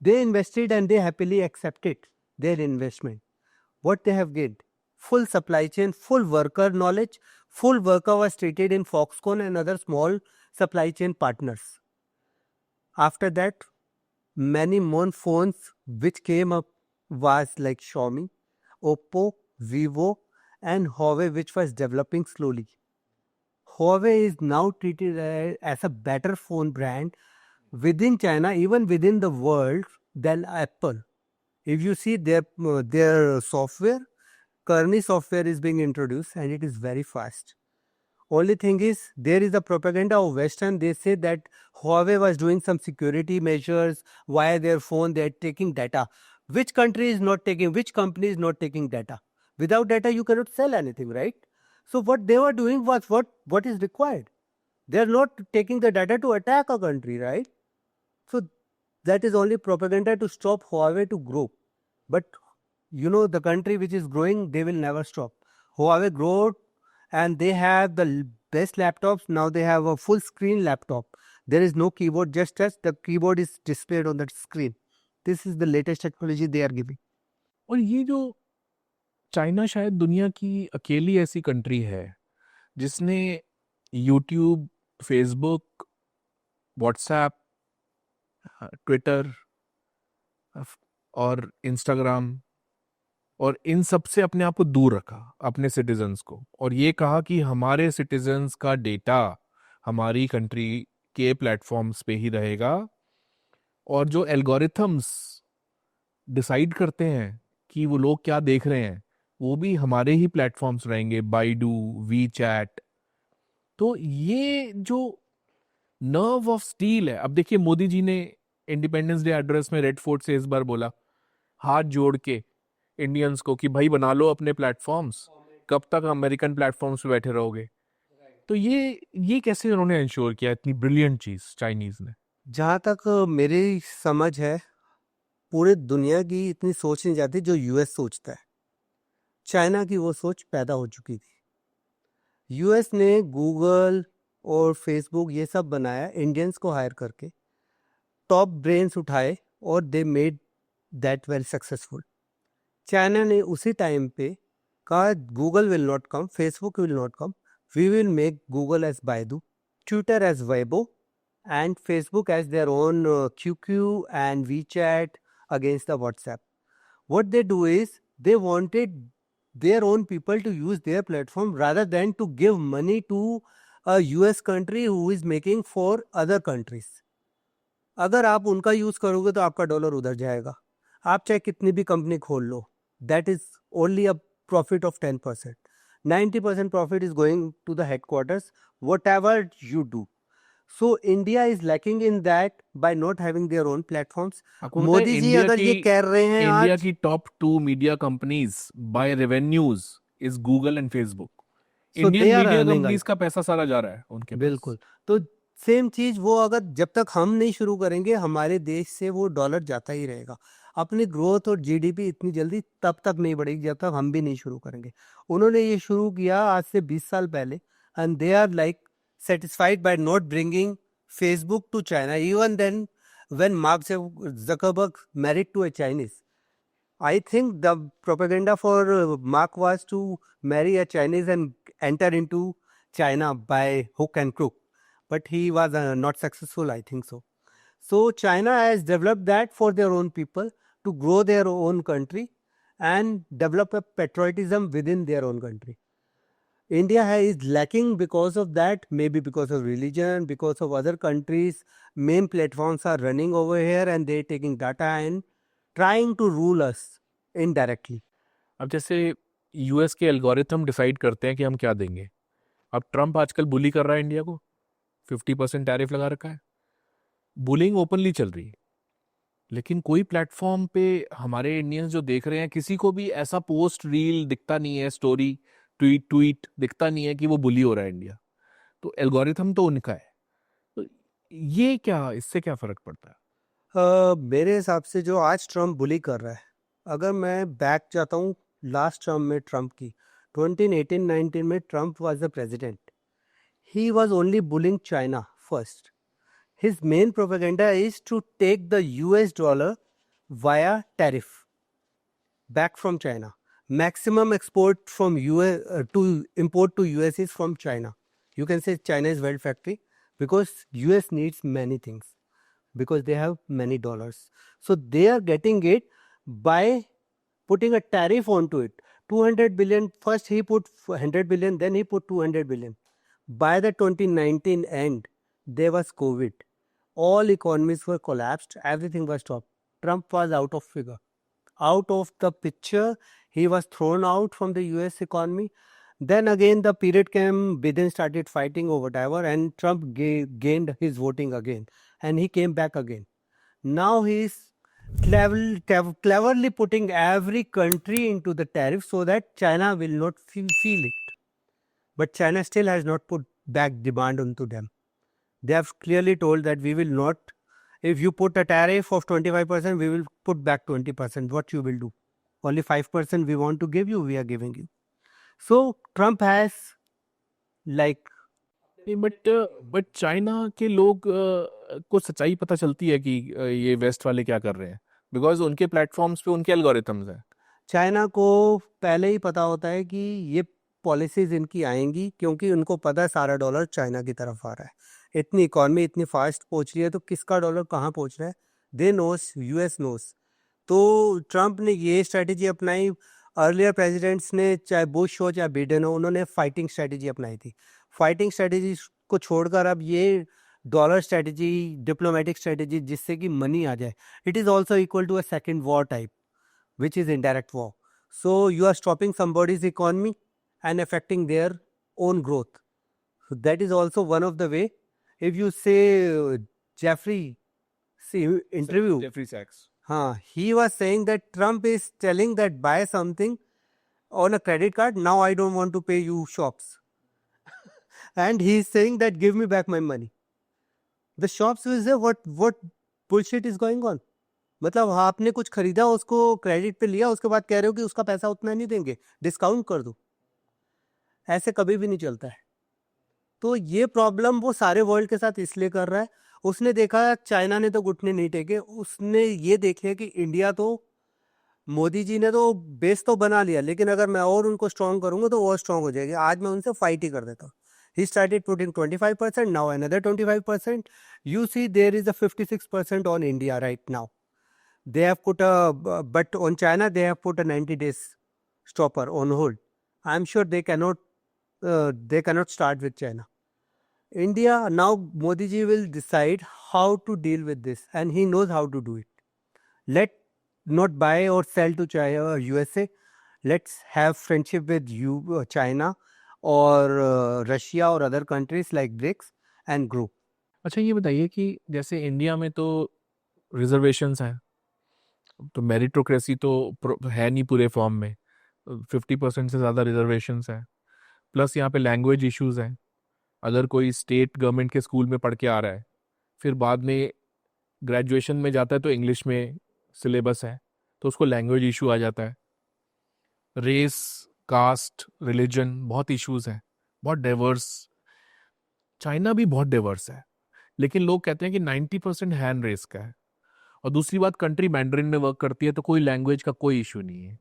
Speaker 3: They invested and they happily accepted their investment. What they have gained? full supply chain, full worker knowledge, full worker was treated in Foxconn and other small supply chain partners. After that, many more phones which came up was like Xiaomi, Oppo, Vivo and Huawei, which was developing slowly. Huawei is now treated as a better phone brand within China, even within the world, than Apple. If you see their software, Kearney software is being introduced and it is very fast. Only thing is, there is a propaganda of Western. They say that Huawei was doing some security measures via their phone. They are taking data. Which country is not taking? Which company is not taking data? Without data, you cannot sell anything, right? So what they were doing was what is required. They are not taking the data to attack a country, right? So that is only propaganda to stop Huawei to grow. But you know, the country which is growing, they will never stop. Huawei growth, and they have the best laptops. Now they have a full screen laptop. There is no keyboard, just touch, the keyboard is displayed on that screen. This is the latest technology they are giving.
Speaker 1: और ये जो चाइना शायद दुनिया की अकेली ऐसी कंट्री है जिसने यूट्यूब, फेसबुक, व्हाट्सएप, ट्विटर और इंस्टाग्राम और इन सब से अपने आप को दूर रखा, अपने सिटीजन्स को, और ये कहा कि हमारे सिटीजन्स का डेटा हमारी कंट्री के प्लेटफॉर्म्स पे ही रहेगा, और जो एल्गोरिथम्स डिसाइड करते हैं कि वो लोग क्या देख रहे हैं वो भी हमारे ही प्लेटफॉर्म्स रहेंगे, बाइडू, वी चैट। तो ये जो नर्व ऑफ स्टील है, अब देखिए मोदी जी ने इंडिपेंडेंस डे एड्रेस में रेड फोर्ट से इस बार बोला, हाथ जोड़ के इंडियंस को, कि भाई बना लो अपने प्लेटफॉर्म्स, कब तक अमेरिकन प्लेटफॉर्म्स पे बैठे रहोगे। तो ये कैसे उन्होंने इंश्योर किया, इतनी ब्रिलियंट चीज चाइनीज ने?
Speaker 3: जहाँ तक मेरी समझ है, पूरे दुनिया की इतनी सोच नहीं जाती जो यूएस सोचता है। चाइना की वो सोच पैदा हो चुकी थी। यूएस ने गूगल और फेसबुक ये सब बनाया इंडियंस को हायर करके, टॉप ब्रेन्स उठाए और they made that very successful. China ने उसी टाइम पे कहा Google will not come, Facebook will not come, we will make Google as Baidu, Twitter as Weibo and Facebook as their own QQ and WeChat against the WhatsApp. What they do is they wanted their own people to use their platform rather than to give money to a US country who is making for other countries. अगर आप उनका यूज करोगे तो आपका डॉलर उधर जाएगा। आप चाहे कितनी भी कंपनी खोल लो, that is only a profit of 10%. 90% profit is going to the headquarters, whatever you do. So India is lacking in that by not having their own platforms. Modi ji अगर ये कह रहे हैं,
Speaker 1: इंडिया
Speaker 3: आज
Speaker 1: की top 2 media companies by revenues is Google and Facebook.
Speaker 3: So
Speaker 1: Indian
Speaker 3: they are
Speaker 1: media
Speaker 3: earning
Speaker 1: companies का पैसा सारा जा रहा है उनके पास।
Speaker 3: बिल्कुल। तो सेम चीज वो अगर जब तक हम नहीं शुरू करेंगे, हमारे देश से वो डॉलर जाता ही रहेगा। अपनी ग्रोथ और जीडीपी इतनी जल्दी तब तक नहीं बढ़ेगी जब तक हम भी नहीं शुरू करेंगे। उन्होंने ये शुरू किया आज से 20 साल पहले, and they are like satisfied by not bringing Facebook to China. Even then, when Mark Zuckerberg married to a Chinese, I think the propaganda for Mark was to marry a Chinese and enter into China by hook and crook. But he was not successful, I think so. So China has developed that for their own people to grow their own country and develop a patriotism within their own country. India is lacking because of that, maybe because of religion, because of other countries. Main platforms are running over here and they're taking data and trying to rule us indirectly.
Speaker 1: अब जैसे यूएस के एल्गोरिथम डिसाइड करते हैं कि हम क्या देंगे। अब ट्रम्प आजकल बुली कर रहा है इंडिया को, 50% टैरिफ लगा रखा है, बुलिंग ओपनली चल रही है। लेकिन कोई प्लेटफॉर्म पे हमारे इंडियंस जो देख रहे हैं, किसी को भी ऐसा पोस्ट, रील दिखता नहीं है, स्टोरी, ट्वीट दिखता नहीं है कि वो बुली हो रहा है इंडिया। तो एल्गोरिथम तो उनका है। तो ये क्या, इससे क्या फर्क पड़ता है?
Speaker 3: मेरे हिसाब से जो आज ट्रम्प बुली कर रहा है, अगर मैं बैक जाता हूँ लास्ट टर्म में ट्रम्प की, 2018-19 में Trump was the president, he was only bullying China first. His main propaganda is to take the US dollar via tariff back from China. maximum export from US to import to US is from China. You can say China is world factory because US needs many things because they have many dollars. So they are getting it by putting a tariff onto it. 200 billion, first he put 100 billion, then he put 200 billion. By the 2019 end, there was COVID. All economies were collapsed, everything was stopped. Trump was out of figure, out of the picture. He was thrown out from the US economy. Then again, the period came, Biden started fighting or whatever, and Trump gained his voting again, and he came back again. Now he is cleverly putting every country into the tariff so that China will not feel it. But China still has not put back demand onto them. They have clearly told that we will not, if you put a tariff of 25%, we will put back 20%. What you will do? Only 5% we want to give you, we are giving you. So Trump has like
Speaker 1: नहीं, बट चाइना के लोग को सच्चाई पता चलती है कि ये वेस्ट वाले क्या कर रहे हैं, बिकॉज उनके प्लेटफॉर्म्स पे उनके एल्गोरिथम्स हैं.
Speaker 3: चाइना को पहले ही पता होता है कि ये पॉलिसीज इनकी आएंगी, क्योंकि उनको पता है सारा डॉलर चाइना की तरफ आ रहा है. इतनी इकॉनमी इतनी फास्ट पहुंच रही है, तो किसका डॉलर कहाँ पहुंच रहा है, दे नोस, यूएस नोस. तो ट्रम्प ने ये स्ट्रेटेजी अपनाई. अर्लियर प्रेसिडेंट्स ने, चाहे बुश हो चाहे बिडेन हो, उन्होंने फाइटिंग स्ट्रेटेजी अपनाई थी. फाइटिंग स्ट्रेटेजी को छोड़कर अब ये डॉलर स्ट्रेटेजी, डिप्लोमेटिक स्ट्रेटेजी, जिससे कि मनी आ जाए, it is also equal to a second war type, which is indirect war. So you are stopping somebody's economy and affecting their own growth. So that is also one of the way. If you say Jeffrey, see interview,
Speaker 1: Jeffrey Sachs.
Speaker 3: he was saying that Trump is telling that buy something on a credit card, now I don't want to pay you shops. And he is saying that give me back my money. The shops will say what bullshit is going on. मतलब आपने कुछ खरीदा, उसको क्रेडिट पे लिया, उसके बाद कह रहे हो कि उसका पैसा उतना नहीं देंगे, डिस्काउंट कर दो. ऐसे कभी भी नहीं चलता है. तो ये प्रॉब्लम वो सारे वर्ल्ड के साथ इसलिए कर रहा है. उसने देखा चाइना ने तो घुटने नहीं टेके, उसने ये देख लिया कि इंडिया तो, मोदी जी ने तो बेस तो बना लिया, लेकिन अगर मैं और उनको स्ट्रॉन्ग करूंगा तो और स्ट्रॉन्ग हो जाएगी. आज मैं उनसे फाइट ही कर देता हूँ. He started putting 25%, now another 25%. You see there is a 56% on India right now. They have put but on China they have put a 90 days stopper on hold. I am sure they cannot start with China. India, now Modi ji will decide how to deal with this, and he knows how to do it. Let not buy or sell to China or USA. Let's have friendship with China or Russia or other countries like BRICS and grow.
Speaker 1: अच्छा, ये बताइए कि जैसे इंडिया में तो रिजर्वेशंस हैं, तो मेरिटोक्रेसी तो है नहीं पूरे फॉर्म में. 50% से ज़्यादा रिजर्वेशंस हैं, प्लस यहाँ पे लैंग्वेज इश्यूज हैं. अगर कोई स्टेट गवर्नमेंट के स्कूल में पढ़ के आ रहा है, फिर बाद में ग्रेजुएशन में जाता है तो इंग्लिश में सिलेबस है, तो उसको लैंग्वेज इशू आ जाता है. रेस, कास्ट, रिलीजन, बहुत इश्यूज हैं, बहुत डाइवर्स. चाइना भी बहुत डाइवर्स है, लेकिन लोग कहते हैं कि 90% हैन रेस का है. और दूसरी बात, कंट्री मैंडरिन में वर्क करती है, तो कोई लैंग्वेज का कोई इशू नहीं है.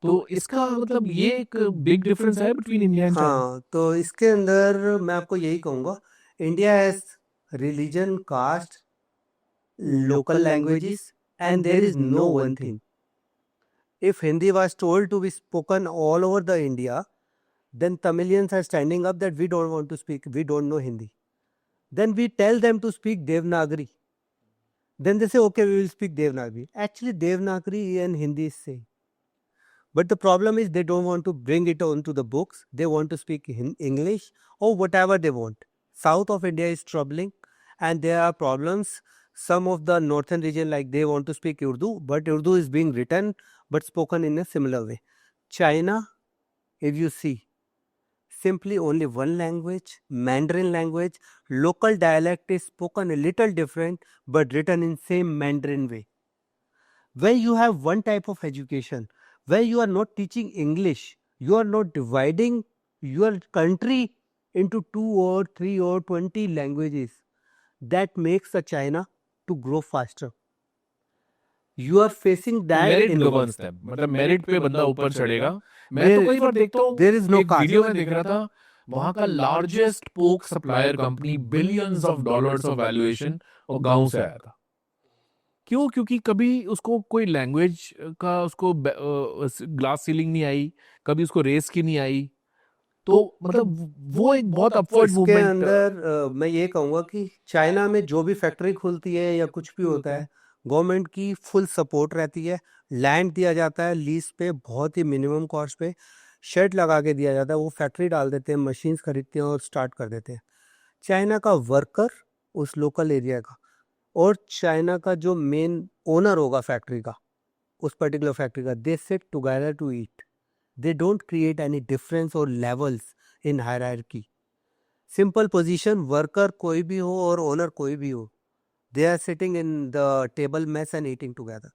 Speaker 1: तो इसका मतलब ये एक बिग डिफरेंस है बिटवीन इंडिया एंड चाइना.
Speaker 3: हाँ, तो इसके अंदर मैं आपको यही कहूँगा, India has religion, caste, local languages, and there is no one thing. If Hindi was told to be spoken all over the India, then Tamilians are standing up that we don't want to speak, we don't know Hindi. Then we tell them to speak Devanagari. Then they say, okay, we will speak Devanagari. Actually, Devanagari and Hindi is same. But the problem is they don't want to bring it onto the books. They want to speak English or whatever they want. South of India is troubling, and there are problems. Some of the northern region, like they want to speak Urdu, but Urdu is being written but spoken in a similar way. China, if you see, simply only one language, Mandarin language. Local dialect is spoken a little different but written in same Mandarin way. Where you have one type of education, where you are not teaching English, you are not dividing your country into 2 or 3 or 20 languages. That makes the China to grow faster. You are facing that
Speaker 1: merit
Speaker 3: in
Speaker 1: governance them, मतलब मेरिट पे बंदा ऊपर चढ़ेगा। मैं
Speaker 3: There-
Speaker 1: तो कई बार देखता हूँ,
Speaker 3: there is no
Speaker 1: एक
Speaker 3: caste.
Speaker 1: वीडियो में देख रहा था, वहां का लार्जेस्ट पोक supplier company, billions of dollars of valuation, और गांव से आया था। क्यों? क्योंकि कभी उसको कोई लैंग्वेज का, उसको ग्लास सीलिंग नहीं आई, कभी उसको रेस की नहीं आई, तो मतलब वो एक बहुत अपवर्ड
Speaker 3: इसके
Speaker 1: मूवमेंट।
Speaker 3: अंदर मैं ये कहूँगा कि चाइना में जो भी फैक्ट्री खुलती है या कुछ भी होता है, गवर्नमेंट की फुल सपोर्ट रहती है, लैंड दिया जाता है लीज पे, बहुत ही मिनिमम कॉस्ट पे शेड लगा के दिया जाता है, वो फैक्ट्री डाल देते हैं, मशीन्स खरीदते हैं और स्टार्ट कर देते हैं। चाइना का वर्कर उस लोकल एरिया का, और चाइना का जो मेन ओनर होगा फैक्ट्री का, उस पर्टिकुलर फैक्ट्री का, they sit together to eat. They don't create any difference or levels in hierarchy. Simple position, worker कोई भी हो और owner कोई भी हो, they are sitting in the table mess and eating together.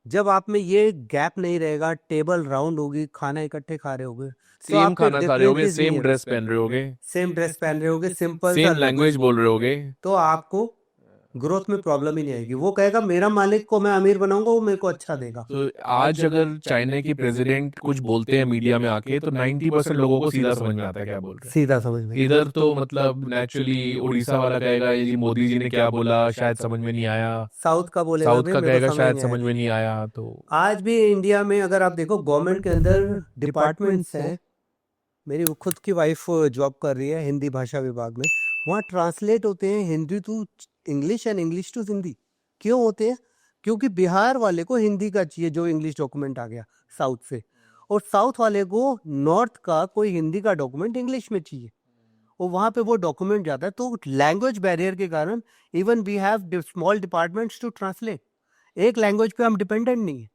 Speaker 3: जब आप में ये गैप नहीं रहेगा, टेबल राउंड होगी, खाना इकट्ठे खा रहे होगे,
Speaker 1: सेम खाना खा रहे होगे, सेम ड्रेस पहन रहे होगे,
Speaker 3: सेम ड्रेस पहन रहे होगे, सिंपल सा
Speaker 1: सेम लैंग्वेज बोल रहे होगे,
Speaker 3: तो आपको ग्रोथ में प्रॉब्लम ही नहीं आएगी। वो कहेगा मेरा मालिक को मैं अमीर बनाऊंगा, वो मेरे को अच्छा देगा।
Speaker 1: तो आज अगर चाइना की प्रेसिडेंट कुछ बोलते हैं मीडिया में आके, तो 90% लोगों को सीधा समझ में आता है क्या बोल रहे हैं।
Speaker 3: सीधा समझ में।
Speaker 1: इधर तो मतलब नेचुरली उड़ीसा वाला कहेगा ये जी मोदी जी ने क्या बोला, शायद समझ में नहीं आया।
Speaker 3: साउथ का बोलेगा,
Speaker 1: साउथ
Speaker 3: "भाई,
Speaker 1: का
Speaker 3: मेरे को
Speaker 1: कहेगा
Speaker 3: समझ
Speaker 1: शायद
Speaker 3: नहीं
Speaker 1: समझ
Speaker 3: आया।"
Speaker 1: में नहीं आया। तो
Speaker 3: आज भी इंडिया में अगर आप देखो, गवर्नमेंट के अंदर डिपार्टमेंट्स हैं। मेरी खुद की वाइफ जॉब कर रही है हिंदी भाषा विभाग में, वहाँ ट्रांसलेट होते हैं Hindi to English and English to Hindi. क्यों होते हैं? क्योंकि बिहार वाले को हिंदी का चाहिए जो इंग्लिश डॉक्यूमेंट आ गया साउथ से, और साउथ वाले को नॉर्थ का कोई हिंदी का डॉक्यूमेंट इंग्लिश में चाहिए, और वहाँ पे वो डॉक्यूमेंट जाता है। तो लैंग्वेज बैरियर के कारण even we have small departments to translate. एक लैंग्वेज पे हम डिपेंडेंट नहीं है।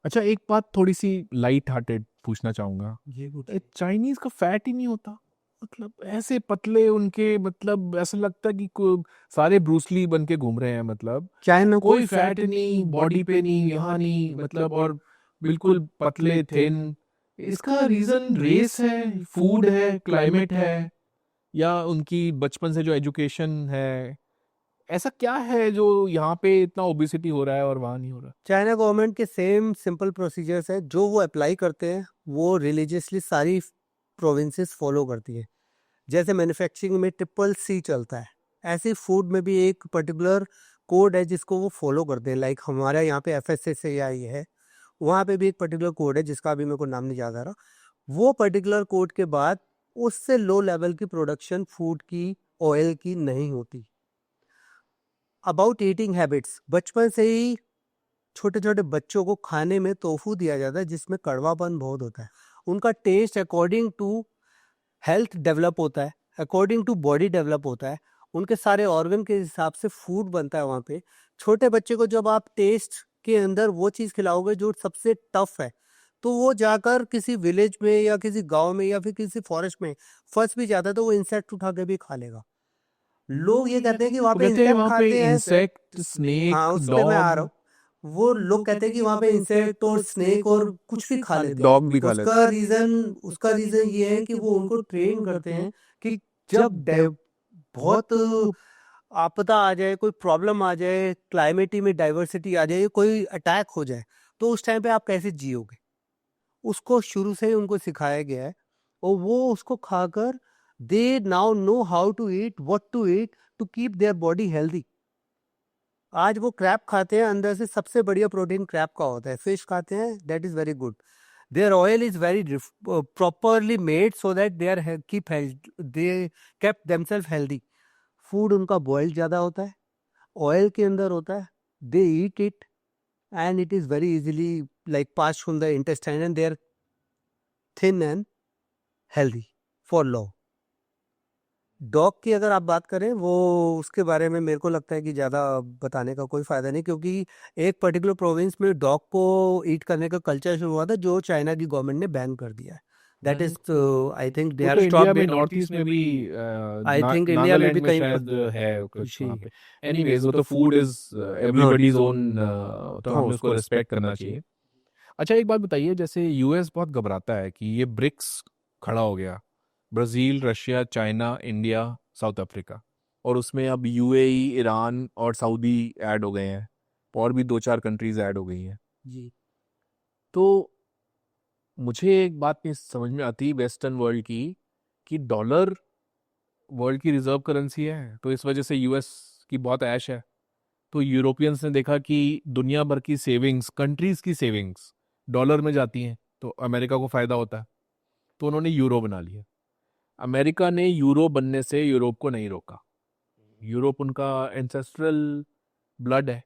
Speaker 1: अच्छा, एक बात थोड़ी सी लाइट हार्टेड पूछना चाहूंगा,
Speaker 3: ये
Speaker 1: चाइनीज का फैट ही नहीं होता? मतलब ऐसे पतले उनके, मतलब ऐसा लगता है कि सारे ब्रूसली बन के घूम रहे हैं, मतलब
Speaker 3: चाइना
Speaker 1: कोई फैट नहीं, बॉडी पे नहीं, यहाँ नहीं, मतलब और बिल्कुल पतले थिन। इसका रीजन रेस है, फूड है, क्लाइमेट है, या उनकी बचपन से जो एजुकेशन है? ऐसा क्या है जो यहाँ पे इतना ओबेसिटी हो रहा है और वहाँ नहीं हो रहा?
Speaker 3: चाइना गवर्नमेंट के सेम सिंपल प्रोसीजर्स है जो वो अप्लाई करते हैं, वो रिलीजियसली सारी प्रोविंसेस फॉलो करती है। जैसे मैन्युफैक्चरिंग में CCC चलता है, ऐसे फूड में भी एक पर्टिकुलर कोड है जिसको वो फॉलो करते हैं। लाइक हमारे यहाँ पे FSSAI है, वहाँ पे भी एक पर्टिकुलर कोड है जिसका अभी मेरे को नाम नहीं याद आ रहा। वो पर्टिकुलर कोड के बाद उससे लो लेवल की प्रोडक्शन फूड की, ऑयल की नहीं होती। अबाउट ईटिंग हैबिट्स, बचपन से ही छोटे छोटे बच्चों को खाने में टोफू दिया जाता है जिसमें कड़वापन बहुत होता है। उनका taste according to health develop होता है, अकॉर्डिंग टू बॉडी डेवलप होता है, उनके सारे ऑर्गन के हिसाब से फूड बनता है वहाँ पे। छोटे बच्चे को जब आप टेस्ट के अंदर वो चीज़ खिलाओगे जो सबसे टफ है, तो वो जाकर किसी विलेज में या किसी गांव में या फिर किसी फॉरेस्ट में फंस भी जाता है तो वो इंसेक्ट उठा के भी खा लेगा। लोग ये कहते हैं कि वहाँ पे
Speaker 1: कहते हैं
Speaker 3: इंसेक्ट
Speaker 1: वहाँ पे
Speaker 3: खाते हैं।
Speaker 1: इंसेक्ट, स्नेक,
Speaker 3: हाँ, उस पे मैं आ रहा हूँ। वो लोग कहते हैं कि वहाँ पे इंसेक्ट और स्नेक और कुछ भी खा लेते हैं।
Speaker 1: डॉग भी खा लेते
Speaker 3: उसका रीजन ये है कि वो उनको ट्रेन करते हैं कि जब बहुत आपदा आ जाए, कोई प्रॉब्लम आ जाए, क्लाइमेट में डाइवर्सिटी आ जाए, कोई अटैक हो जाए, तो उस टाइम पे आप कैसे जियोगे, उसको शुरू से ही उनको सिखाया गया है। और वो उसको खाकर they now know how to eat, what to eat to keep their body healthy. आज वो क्रैब खाते हैं, अंदर से सबसे बढ़िया प्रोटीन क्रैब का होता है। फिश खाते हैं, that is very good. Their oil is very properly made so that they are they kept themself healthy. Food उनका बॉइल्ड ज़्यादा होता है, ऑयल के अंदर होता है, they eat it and it is very easily like pass from the intestine and they are thin and healthy for long. Dog की अगर आप बात करें, वो उसके बारे में मेरे को लगता है कि ज़्यादा बताने का कोई फ़ायदा नहीं, क्योंकि एक पर्टिकुलर प्रोविंस में डॉग को ईट करने का कल्चर शुरू हुआ था जो चाइना की गवर्नमेंट ने बैन कर दिया है। That is I think they
Speaker 1: वो
Speaker 3: आर
Speaker 1: तो इंडिया में
Speaker 3: स्टॉप।
Speaker 1: नॉर्थ ईस्ट में भी
Speaker 3: आई थिंक इंडिया में भी
Speaker 1: नागालैंड में
Speaker 3: कहीं
Speaker 1: शायद है कुछ
Speaker 3: जी।
Speaker 1: वहाँ पे। एनीवेज, वो तो फूड इज एवरीबॉडीज ओन, तो हमें उसको रिस्पेक्ट करना चाहिए। अच्छा, एक बात बताइए, जैसे यूएस बहुत घबराता है कि ये ब्रिक्स खड़ा हो गया, Brazil, Russia, China, India, south Africa, और उसमें अब यूएई, ईरान और सऊदी ऐड हो गए हैं। और भी 2-4 कंट्रीज ऐड हो गई हैं।
Speaker 3: जी।
Speaker 1: तो मुझे एक बात नहीं समझ में आती वेस्टर्न वर्ल्ड की कि डॉलर वर्ल्ड की रिजर्व करेंसी है, तो इस वजह से यूएस की बहुत ऐश है। तो यूरोपियंस ने देखा कि दुनिया भर की सेविंग्स, कंट्रीज की सेविंग्स डॉलर में जाती हैं, तो अमेरिका को फायदा होता है, तो उन्होंने यूरो बना लिया। अमेरिका ने यूरो बनने से यूरोप को नहीं रोका। यूरोप उनका एंसेस्ट्रल ब्लड है,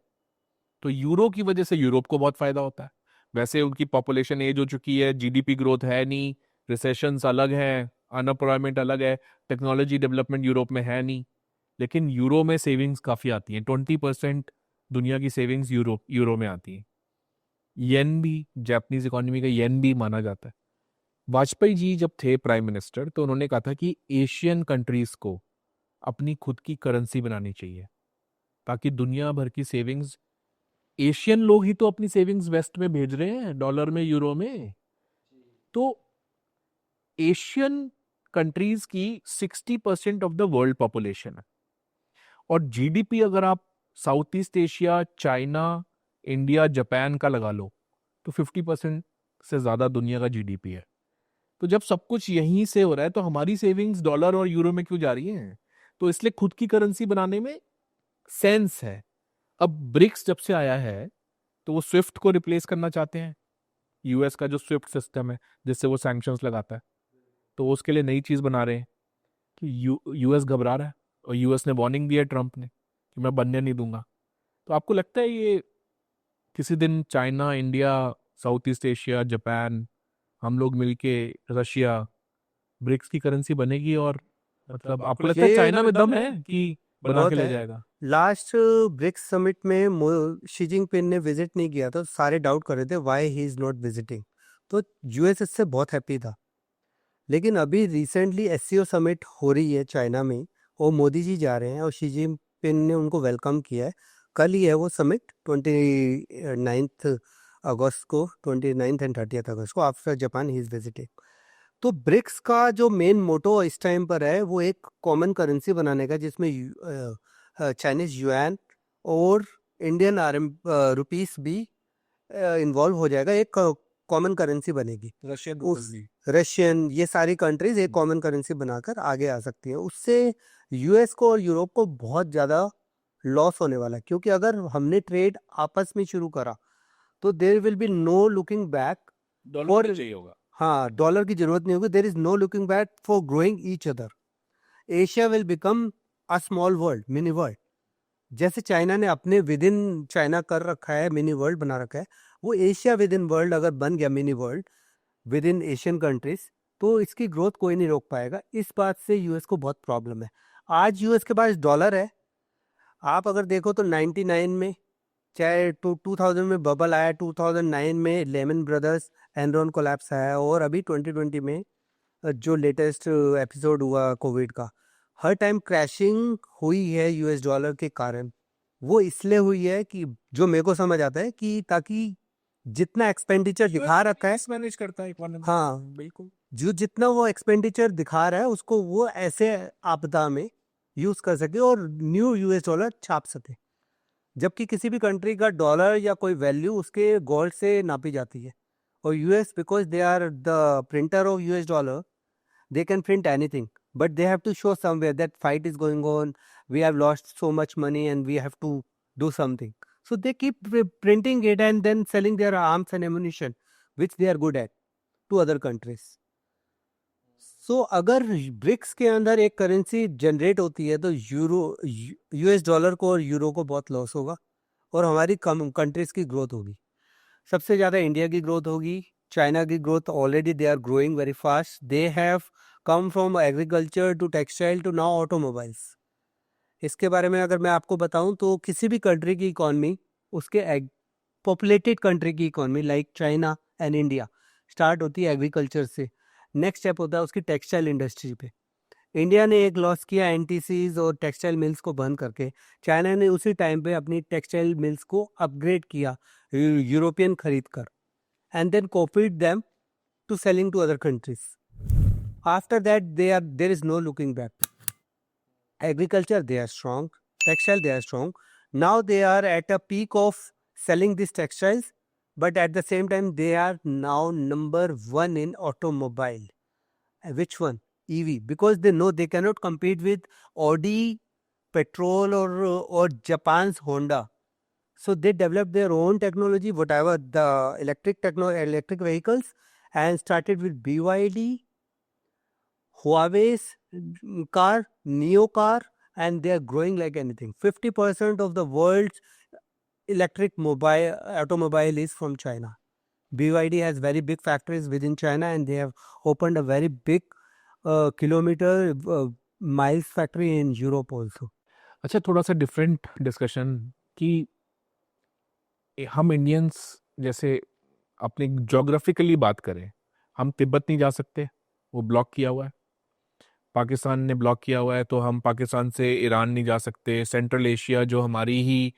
Speaker 1: तो यूरो की वजह से यूरोप को बहुत फायदा होता है। वैसे उनकी पॉपुलेशन एज हो चुकी है, जीडीपी ग्रोथ है नहीं, रिसेशंस अलग हैं, अनएम्प्लॉयमेंट अलग है, टेक्नोलॉजी डेवलपमेंट यूरोप में है नहीं, लेकिन यूरो में सेविंग्स काफ़ी आती हैं। 20% दुनिया की सेविंग्स यूरो में आती हैं। येन भी, जापानीज इकोनॉमी का येन भी माना जाता है। वाजपेयी जी जब थे प्राइम मिनिस्टर, तो उन्होंने कहा था कि एशियन कंट्रीज को अपनी खुद की करेंसी बनानी चाहिए, ताकि दुनिया भर की सेविंग्स, एशियन लोग ही तो अपनी सेविंग्स वेस्ट में भेज रहे हैं, डॉलर में, यूरो में। तो एशियन कंट्रीज की 60% ऑफ द वर्ल्ड पॉपुलेशन है, और जीडीपी अगर आप south east Asia, China, India, Japan का लगा लो, तो 50% से ज्यादा दुनिया का जीडीपी है। तो जब सब कुछ यहीं से हो रहा है, तो हमारी सेविंग्स डॉलर और यूरो में क्यों जा रही हैं? तो इसलिए खुद की करेंसी बनाने में सेंस है। अब ब्रिक्स जब से आया है, तो वो स्विफ्ट को रिप्लेस करना चाहते हैं, यूएस का जो स्विफ्ट सिस्टम है जिससे वो सैंक्शंस लगाता है, तो उसके लिए नई चीज बना रहे हैं कि यूएस घबरा रहा है, और यूएस ने वार्निंग दी है ट्रंप ने कि मैं बनने नहीं दूंगा। तो आपको लगता है ये किसी दिन China, India, south east Asia, Japan, हम लोग मिलके, रशिया, ब्रिक्स की करेंसी बनेगी? और मतलब आपको लगता है
Speaker 3: ये
Speaker 1: चाइना में दम है कि बना
Speaker 3: बहुत
Speaker 1: के ले
Speaker 3: है।
Speaker 1: जाएगा?
Speaker 3: लास्ट ब्रिक्स समिट में शी जिनपिंग ने विजिट नहीं किया, तो सारे डाउट कर रहे थे why he is not visiting. तो यूएस इससे बहुत हैप्पी था। लेकिन अभी रिसेंटली एससीओ समिट हो रही है चाइना में, और मोदी जी जा रहे हैं, और शी जिनपिंग ने उनको वेलकम किया है। कल ही है वो समिट, 29 अगस्त को, 29 एंड 30 अगस्त को, after Japan he is visiting. तो ब्रिक्स का जो मेन मोटो इस टाइम पर है, वो एक कॉमन करेंसी बनाने का, जिसमें चाइनीज युआन और इंडियन रुपीस भी इन्वॉल्व हो जाएगा। एक कॉमन करेंसी बनेगी।
Speaker 1: रशियन
Speaker 3: रशियन, ये सारी कंट्रीज एक कॉमन करेंसी बनाकर आगे आ सकती हैं। उससे यूएस को और यूरोप को बहुत ज़्यादा लॉस होने वाला है, क्योंकि अगर हमने ट्रेड आपस में शुरू करा, तो there will be no looking back.
Speaker 1: Dollar चाहिए होगा।
Speaker 3: हाँ, डॉलर की जरूरत नहीं होगी। There is no looking back for growing each other. Asia will become a small world, mini world. जैसे चाइना ने अपने विद इन चाइना कर रखा है, मिनी वर्ल्ड बना रखा है, वो एशिया विद इन वर्ल्ड अगर बन गया, mini world with in Asian countries, तो इसकी ग्रोथ कोई नहीं रोक पाएगा। इस बात से यूएस को बहुत प्रॉब्लम है। आज यूएस के पास डॉलर है। आप अगर देखो तो 99 में, चाहे 2000 में बबल आया, 2009 में लेमन ब्रदर्स एनरॉन कोलैप्स आया, और अभी 2020 में जो लेटेस्ट एपिसोड हुआ कोविड का, हर टाइम क्रैशिंग हुई है यूएस डॉलर के कारण। वो इसलिए हुई है कि, जो मेरे को समझ आता है कि ताकि जितना एक्सपेंडिचर दिखा रखा है,
Speaker 1: मैनेज करता है इकोनॉमी।
Speaker 3: हाँ,
Speaker 1: बिल्कुल।
Speaker 3: जो जितना वो एक्सपेंडिचर दिखा रहा है, उसको वो ऐसे आपदा में यूज कर सके और न्यू यूएस डॉलर छाप सके। जबकि किसी भी कंट्री का डॉलर या कोई वैल्यू उसके गोल्ड से नापी जाती है, और US, because they are the printer of US dollar, they can print anything, but they have to show somewhere that fight is going on, we have lost so much money and we have to do something. So they keep printing it and then selling their arms and ammunition, which they are good at, to other countries. So अगर ब्रिक्स के अंदर एक करेंसी जनरेट होती है, तो यूएस डॉलर को और यूरो को बहुत लॉस होगा, और हमारी कम कंट्रीज की ग्रोथ होगी। सबसे ज़्यादा इंडिया की ग्रोथ होगी। चाइना की growth, already they are growing very fast. They have come from agriculture to textile to now automobiles. इसके बारे में अगर मैं आपको बताऊं, तो किसी भी कंट्री की इकॉनमी, उसके पॉपुलेटेड कंट्री की economy like China and India, start होती है एग्रीकल्चर से। नेक्स्ट स्टेप होता है उसकी टेक्सटाइल इंडस्ट्री पे। इंडिया ने एक लॉस किया एनटीसीज और टेक्सटाइल मिल्स को बंद करके। चाइना ने उसी टाइम पे अपनी टेक्सटाइल मिल्स को अपग्रेड किया यूरोपियन खरीद कर, and then copied them to selling to other countries. After that, there is no looking back. Agriculture, they are strong. Textile, they are strong. Now they are at a peak of selling these textiles, but at the same time they are now number one in automobile. Which one? EV, because they know they cannot compete with Audi petrol or Japan's Honda. So they developed their own technology, whatever the electric vehicles, and started with BYD, Huawei's car, Neo car, and they are growing like anything. 50% of the world's electric automobile is from China. BYD has very big factories within China, and they have opened a very big kilometer miles factory in Europe also.
Speaker 1: अच्छा, थोड़ा सा डिफरेंट डिस्कशन कि हम इंडियंस जैसे अपने जोग्राफिकली बात करें, हम तिब्बत नहीं जा सकते, वो ब्लॉक किया हुआ है। पाकिस्तान ने ब्लॉक किया हुआ है, तो हम पाकिस्तान से ईरान नहीं जा सकते। सेंट्रल एशिया जो हमारी ही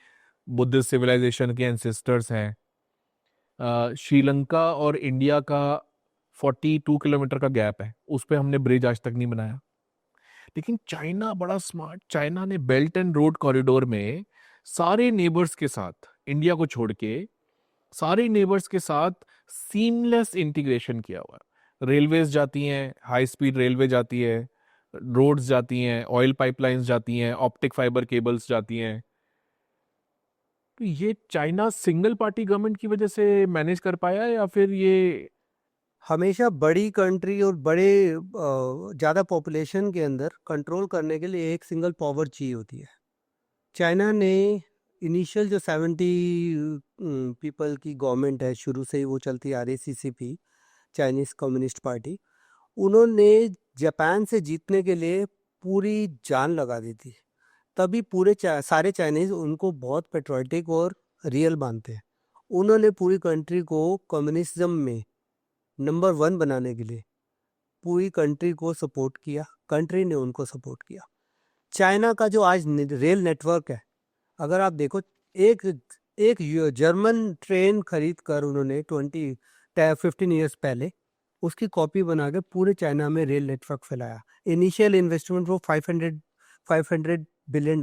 Speaker 1: बुद्धिस्ट सिविलाइजेशन के एंसेस्टर्स हैं, श्रीलंका और इंडिया का 42 किलोमीटर का गैप है, उस पर हमने ब्रिज आज तक नहीं बनाया। लेकिन चाइना बड़ा स्मार्ट, चाइना ने बेल्ट एंड रोड कॉरिडोर में सारे नेबर्स के साथ, इंडिया को छोड़ के सारे नेबर्स के साथ सीमलेस इंटीग्रेशन किया हुआ है। रेलवेज जाती हैं, हाई स्पीड रेलवे जाती है, रोड्स जाती हैं, ऑयल पाइपलाइंस जाती हैं, ऑप्टिक फाइबर केबल्स जाती हैं। तो ये चाइना सिंगल पार्टी गवर्नमेंट की वजह से मैनेज कर पाया, या फिर ये
Speaker 3: हमेशा बड़ी कंट्री और बड़े ज़्यादा पॉपुलेशन के अंदर कंट्रोल करने के लिए एक सिंगल पावर चाहिए होती है। चाइना ने इनिशियल जो 70 पीपल की गवर्नमेंट है, शुरू से ही वो चलती आ रही, CCP, चाइनीज़ कम्युनिस्ट पार्टी, उन्होंने जापान से जीतने के लिए पूरी जान लगा दी थी। तभी सारे चाइनीज़ उनको बहुत पेट्रियोटिक और रियल मानते हैं। उन्होंने पूरी कंट्री को कम्युनिज्म में नंबर 1 बनाने के लिए पूरी कंट्री को सपोर्ट किया, कंट्री ने उनको सपोर्ट किया। चाइना का जो आज रेल नेटवर्क है, अगर आप देखो, एक जर्मन ट्रेन खरीद कर उन्होंने 15 ईयर्स पहले उसकी कॉपी बना के पूरे चाइना में रेल नेटवर्क फैलाया। इनिशियल इन्वेस्टमेंट वो $500 billion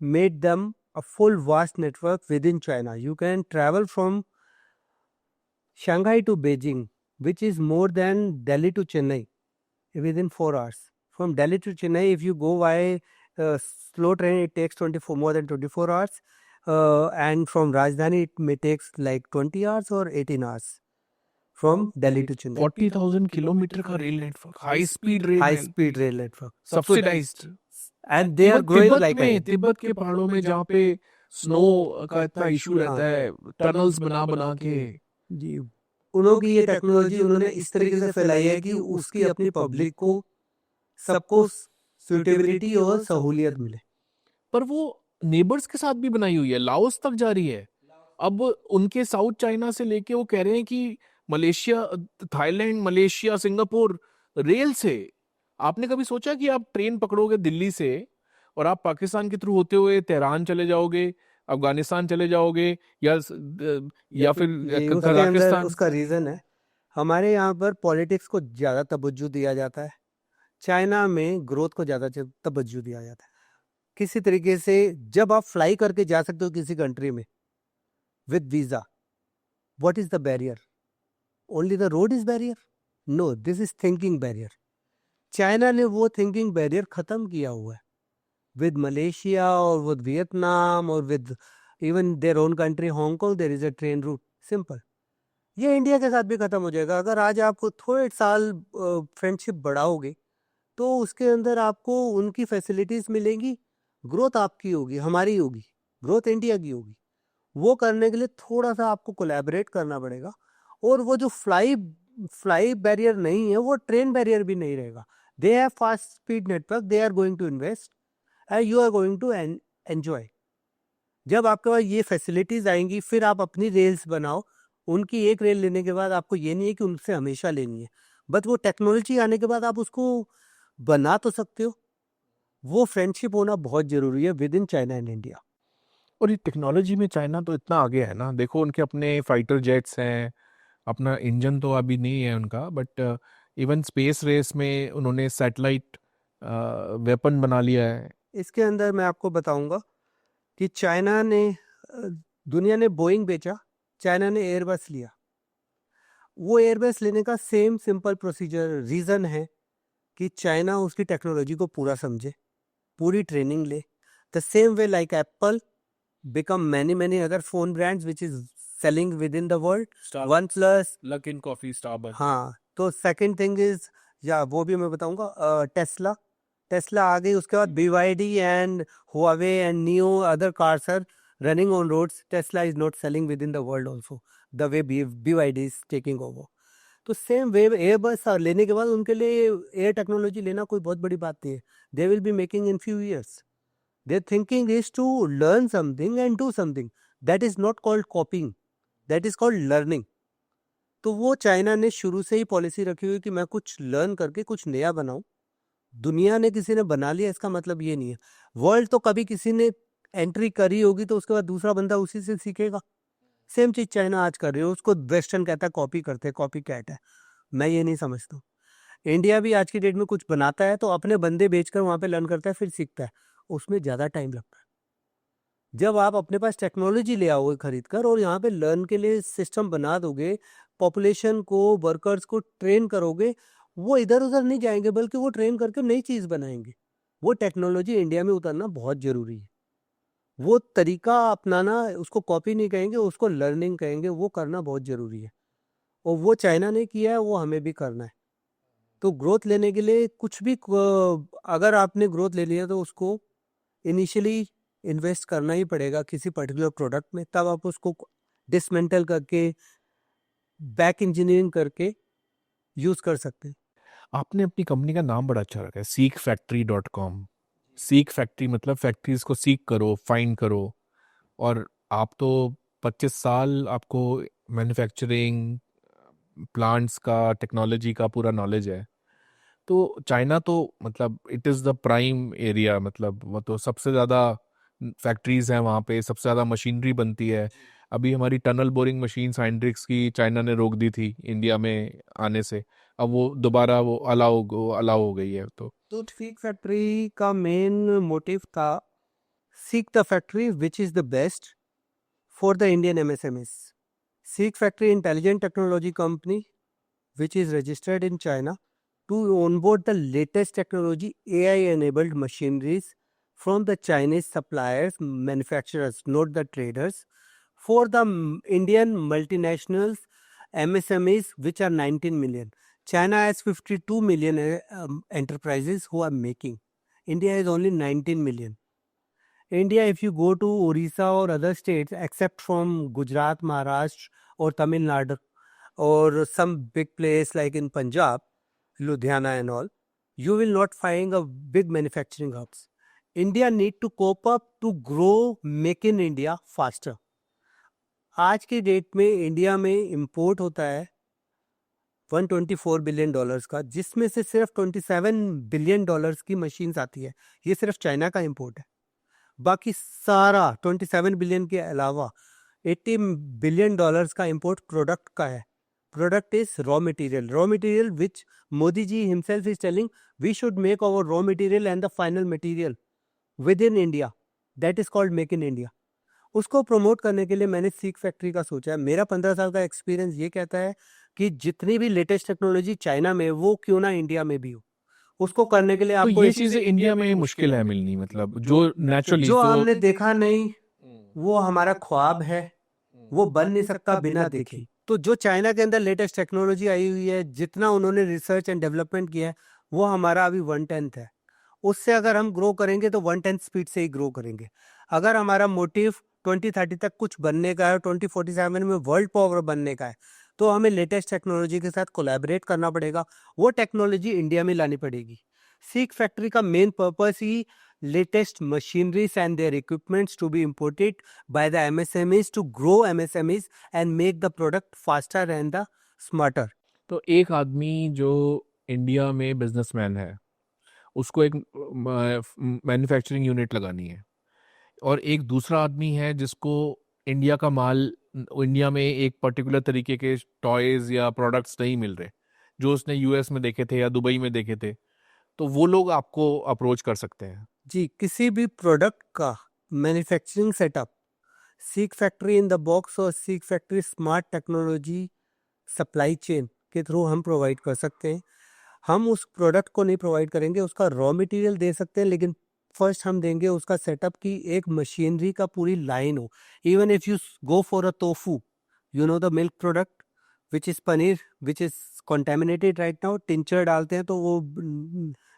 Speaker 3: made them a full vast network within China. You can travel from Shanghai to Beijing, which is more than Delhi to Chennai, within 4 hours. From Delhi to Chennai, if you go by slow train, it takes more than 24 hours. And from Rajdhani, it may takes like 20 hours or 18 hours. From Delhi to Chennai.
Speaker 1: 40,000 kilometre का rail network, high speed
Speaker 3: rail network,
Speaker 1: subsidised.
Speaker 3: and they are growing like
Speaker 1: Tibet के पहाड़ों में जहाँ पे स्नो का इतना इशू रहता है, टनल्स बना के
Speaker 3: जी, उन्होंने ये टेक्नोलॉजी उन्होंने इस तरीके से फैलाई है कि उसकी अपनी पब्लिक को, सबको सूटेबिलिटी और सहूलियत मिले।
Speaker 1: पर वो नेबर्स के साथ भी बनाई हुई है, लाओस तक जा रही है। अब उनके साउथ चाइना से लेके वो कह रहे हैं कि Malaysia, Thailand, Malaysia, Singapore rail से। आपने कभी सोचा कि आप ट्रेन पकड़ोगे दिल्ली से और आप पाकिस्तान के थ्रू होते हुए तेहरान चले जाओगे, अफगानिस्तान चले जाओगे, या फिर कजाकिस्तान?
Speaker 3: उसका रीजन है, हमारे यहाँ पर पॉलिटिक्स को ज़्यादा तवज्जो दिया जाता है, चाइना में ग्रोथ को ज़्यादा तवज्जो दिया जाता है। किसी तरीके से जब आप फ्लाई करके जा सकते हो किसी कंट्री में with visa, what is the barrier? Only the road is barrier? No, this is thinking barrier. China ने वो थिंकिंग बैरियर ख़त्म किया हुआ है with Malaysia or with Vietnam or with even their own country Hong Kong, there is a train route, simple। ये इंडिया के साथ भी ख़त्म हो जाएगा। अगर आज आपको थोड़े साल फ्रेंडशिप बढ़ाओगे तो उसके अंदर आपको उनकी फैसिलिटीज़ मिलेंगी, ग्रोथ आपकी होगी, हमारी होगी, ग्रोथ इंडिया की होगी। वो करने के लिए थोड़ा सा आपको कोलैबोरेट करना पड़ेगा। और वो जो फ्लाई बैरियर नहीं है, वो ट्रेन बैरियर भी नहीं रहेगा। They have fast speed network, they are going to invest and you are going to enjoy. जब आपके पास ये फैसिलिटीज आएंगी, फिर आप अपनी रेल्स बनाओ। उनकी एक रेल लेने के बाद आपको ये नहीं है कि उनसे हमेशा लेनी है, बट वो टेक्नोलॉजी आने के बाद आप उसको बना तो सकते हो। वो फ्रेंडशिप होना बहुत ज़रूरी है with in China and India.
Speaker 1: और ये टेक्नोलॉजी में चाइना तो इतना आगे है ना, देखो उनके अपने फाइटर जेट्स हैं, अपना इंजन तो अभी नहीं है उनका, बट इवन स्पेस रेस में उन्होंने सैटेलाइट वेपन बना लिया है।
Speaker 3: इसके अंदर मैं आपको बताऊंगा कि चाइना ने दुनिया ने बोइंग बेचा, चाइना ने एयरबस लिया। वो एयरबस लेने का सेम सिंपल प्रोसीजर रीज़न है कि चाइना उसकी टेक्नोलॉजी को पूरा समझे, पूरी ट्रेनिंग ले। The same way like Apple become many other phone brands which is selling within the world. OnePlus,
Speaker 1: Luckin Coffee, Starbucks.
Speaker 3: हाँ, तो सेकंड थिंग इज, या वो भी मैं बताऊंगा, टेस्ला। टेस्ला आ गई, उसके बाद BYD and Huawei and Nio other cars are running on roads. Tesla is not selling within the world also the way BYD is taking over. तो सेम वे एयरबस लेने के बाद उनके लिए एयर टेक्नोलॉजी लेना कोई बहुत बड़ी बात नहीं है. They will be making in few years. Their thinking is to learn something and do something. That is not called copying. That is called learning. तो वो चाइना ने शुरू से ही पॉलिसी रखी हुई कि मैं कुछ लर्न करके कुछ नया बनाऊं. दुनिया ने किसी ने बना लिया इसका मतलब ये नहीं है. वर्ल्ड तो कभी किसी ने एंट्री करी होगी तो उसके बाद दूसरा बंदा उसी से सीखेगा. सेम चीज चाइना आज कर रही है. उसको वेस्टर्न कहता है कॉपी करते हैं, कॉपी कैट है. मैं ये नहीं समझता हूँ. इंडिया भी आज की डेट में कुछ बनाता है तो अपने बंदे बेचकर वहाँ पे लर्न करता है, फिर सीखता है. उसमें ज़्यादा टाइम लगता है. जब आप अपने पास टेक्नोलॉजी ले आओगे खरीद कर और यहाँ पे लर्न के लिए सिस्टम बना दोगे, पॉपुलेशन को, वर्कर्स को ट्रेन करोगे, वो इधर उधर नहीं जाएंगे बल्कि वो ट्रेन करके नई चीज़ बनाएंगे. वो टेक्नोलॉजी इंडिया में उतरना बहुत ज़रूरी है. वो तरीका अपनाना, उसको कॉपी नहीं कहेंगे, उसको लर्निंग कहेंगे, वो करना बहुत ज़रूरी है. और वो चाइना ने किया है, वो हमें भी करना है. तो ग्रोथ लेने के लिए कुछ भी, अगर आपने ग्रोथ ले लिया तो उसको इनिशियली इन्वेस्ट करना ही पड़ेगा किसी पर्टिकुलर प्रोडक्ट में. तब आप उसको डिसमेंटल करके, बैक इंजीनियरिंग करके यूज़ कर सकते हैं.
Speaker 1: आपने अपनी कंपनी का नाम बड़ा अच्छा रखा है, seekfactory.com. सीक फैक्ट्री मतलब फैक्ट्रीज को सीक करो, फाइंड करो. और आप तो 25 साल आपको मैन्युफैक्चरिंग, प्लांट्स का, टेक्नोलॉजी का पूरा नॉलेज है. तो चाइना तो मतलब it is the prime area, मतलब वो तो सबसे ज़्यादा फैक्ट्रीज हैं वहाँ पे, सबसे ज़्यादा मशीनरी बनती है. अभी हमारी टनल बोरिंग मशीन हाइड्रिक्स की चाइना ने रोक दी थी इंडिया में आने से. अब वो दोबारा वो अलाउ हो गई है. तो
Speaker 3: सीक फैक्ट्री का मेन मोटिव था, seek the factory which is the best for the Indian MSMEs. Seek factory intelligent technology company which is registered in China to onboard the latest technology AI-enabled machineries from the Chinese suppliers, manufacturers, not the traders, for the Indian multinationals, MSMEs, which are 19 million. China has 52 million enterprises who are making. India is only 19 million. India, if you go to Orissa or other states, except from Gujarat, Maharashtra or Tamil Nadu, or some big place like in Punjab, Ludhiana and all, you will not find a big manufacturing hubs. India need to cope up to grow, make in India faster. आज की डेट में इंडिया में इंपोर्ट होता है $124 बिलियन का, जिसमें से सिर्फ $27 बिलियन की मशीन्स आती है. ये सिर्फ चाइना का इंपोर्ट है. बाकी सारा 27 बिलियन के अलावा $80 बिलियन का इंपोर्ट प्रोडक्ट का है. Product is raw material which Modi ji himself is telling we should make our raw material and the final material within India. That is called make in India. उसको प्रमोट करने के लिए मैंने सीक फैक्ट्री का सोचा है. मेरा 15 साल का एक्सपीरियंस ये कहता है कि जितनी भी लेटेस्ट टेक्नोलॉजी चाइना में, वो क्यों ना इंडिया में भी हो. उसको करने के लिए
Speaker 1: तो
Speaker 3: आपको
Speaker 1: ये चीज़ें इंडिया में मुश्किल है मिलनी, मतलब जो नेचुरली
Speaker 3: जो हमने देखा नहीं, वो हमारा ख्वाब है, वो बन नहीं सकता बिना देखे. तो जो चाइना के अंदर लेटेस्ट टेक्नोलॉजी आई हुई है, जितना उन्होंने रिसर्च एंड डेवलपमेंट किया है, वो हमारा अभी 1/10 है. उससे अगर हम ग्रो करेंगे तो 1/10 स्पीड से ही ग्रो करेंगे. अगर हमारा मोटिव 2030 तक कुछ बनने का है, 2047 में वर्ल्ड पावर बनने का है, तो हमें लेटेस्ट टेक्नोलॉजी के साथ कोलैबोरेट करना पड़ेगा. वो टेक्नोलॉजी इंडिया में लानी पड़ेगी. सीक फैक्ट्री का main purpose he latest machineries and their equipments to be imported by the MSMEs to grow MSMEs and make the product faster and the smarter.
Speaker 1: तो एक आदमी जो इंडिया में बिजनेसमैन है, उसको एक मैन्युफैक्चरिंग यूनिट लगानी है, और एक दूसरा आदमी है जिसको इंडिया का माल, इंडिया में एक पर्टिकुलर तरीके के टॉयज या प्रोडक्ट्स नहीं मिल रहे जो उसने यूएस में देखे थे या दुबई में देखे थे, तो वो लोग आपको अप्रोच कर सकते हैं.
Speaker 3: जी, किसी भी प्रोडक्ट का manufacturing setup seek factory in the box और seek factory smart technology supply chain के थ्रू हम प्रोवाइड कर सकते हैं। हम उस प्रोडक्ट को नहीं प्रोवाइड करेंगे, उसका रॉ मटेरियल दे सकते हैं, लेकिन फर्स्ट हम देंगे उसका सेटअप की एक मशीनरी का पूरी लाइन हो। Even if you go for a tofu, you know the milk product which is paneer which is contaminated right now, tincture डालते हैं तो वो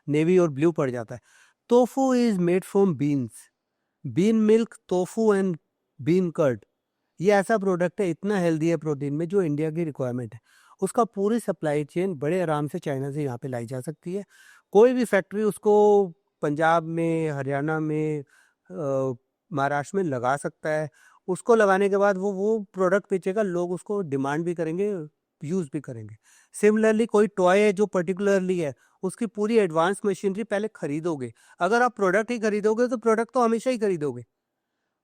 Speaker 3: नेवी और ब्लू पड़ जाता है। Tofu is made from beans, bean milk, tofu and bean curd. ये ऐसा प्रोडक्ट है, इतना हेल्दी है प्रोटीन में, जो इंडिया की रिक्वायरमेंट है। उसका पूरी सप्लाई चेन बड़े आराम से चाइना से यहाँ पे लाई जा सकती है। कोई भी फैक्ट्री उसको पंजाब में, हरियाणा में, महाराष्ट्र में लगा सकता है। उसको लगाने के बाद वो प्रोडक्ट बेचेगा, लोग उसको डिमांड भी करेंगे, यूज़ भी करेंगे। सिमिलरली कोई टॉय है जो पर्टिकुलरली है, उसकी पूरी एडवांस मशीनरी पहले खरीदोगे। अगर आप प्रोडक्ट ही खरीदोगे तो प्रोडक्ट तो हमेशा ही खरीदोगे।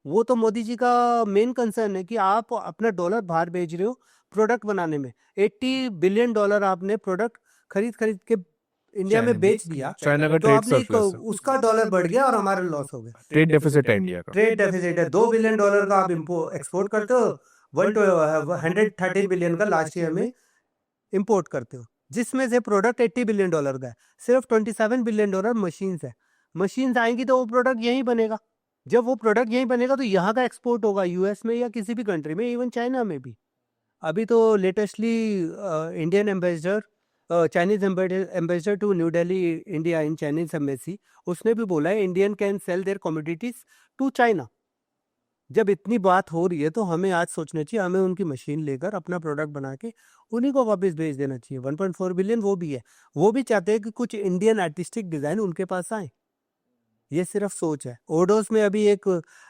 Speaker 3: वो तो मोदी जी का मेन कंसर्न है कि आप अपना डॉलर बाहर भेज रहे हो प्रोडक्ट बनाने में। $80 बिलियन आपने प्रोडक्ट खरीद खरीद के इंडिया में बेच दिया,
Speaker 1: चाइना का
Speaker 3: तो
Speaker 1: ट्रेड
Speaker 3: आपने
Speaker 1: सरप्लस है,
Speaker 3: उसका डॉलर बढ़ गया और हमारा लॉस हो गया।
Speaker 1: ट्रेड डेफिसिट है इंडिया का।
Speaker 3: ट्रेड डेफिसिट है, $2 बिलियन का आप एक्सपोर्ट करते हो, 113 बिलियन का लास्ट ईयर में इंपोर्ट करते हो, जिसमें से प्रोडक्ट $80 बिलियन का है। सिर्फ $27 बिलियन मशीन्स है। मशीन्स आएंगी तो वो प्रोडक्ट यहीं बनेगा। जब वो प्रोडक्ट यहीं बनेगा तो यहाँ का एक्सपोर्ट होगा यूएस में या किसी भी कंट्री में, इवन चाइना में भी। अभी तो latestly Indian ambassador, Chinese ambassador to New Delhi India in Chinese embassy, उसने भी बोला है Indian can sell their commodities to China. जब इतनी बात हो रही है तो हमें आज सोचना चाहिए, हमें उनकी मशीन लेकर अपना प्रोडक्ट बना के उन्हीं को वापस भेज देना चाहिए। 1.4 बिलियन वो भी है, वो भी चाहते हैं कि कुछ इंडियन आर्टिस्टिक डिज़ाइन उनके पास आए। ये सिर्फ सोच है। ओडोस में अभी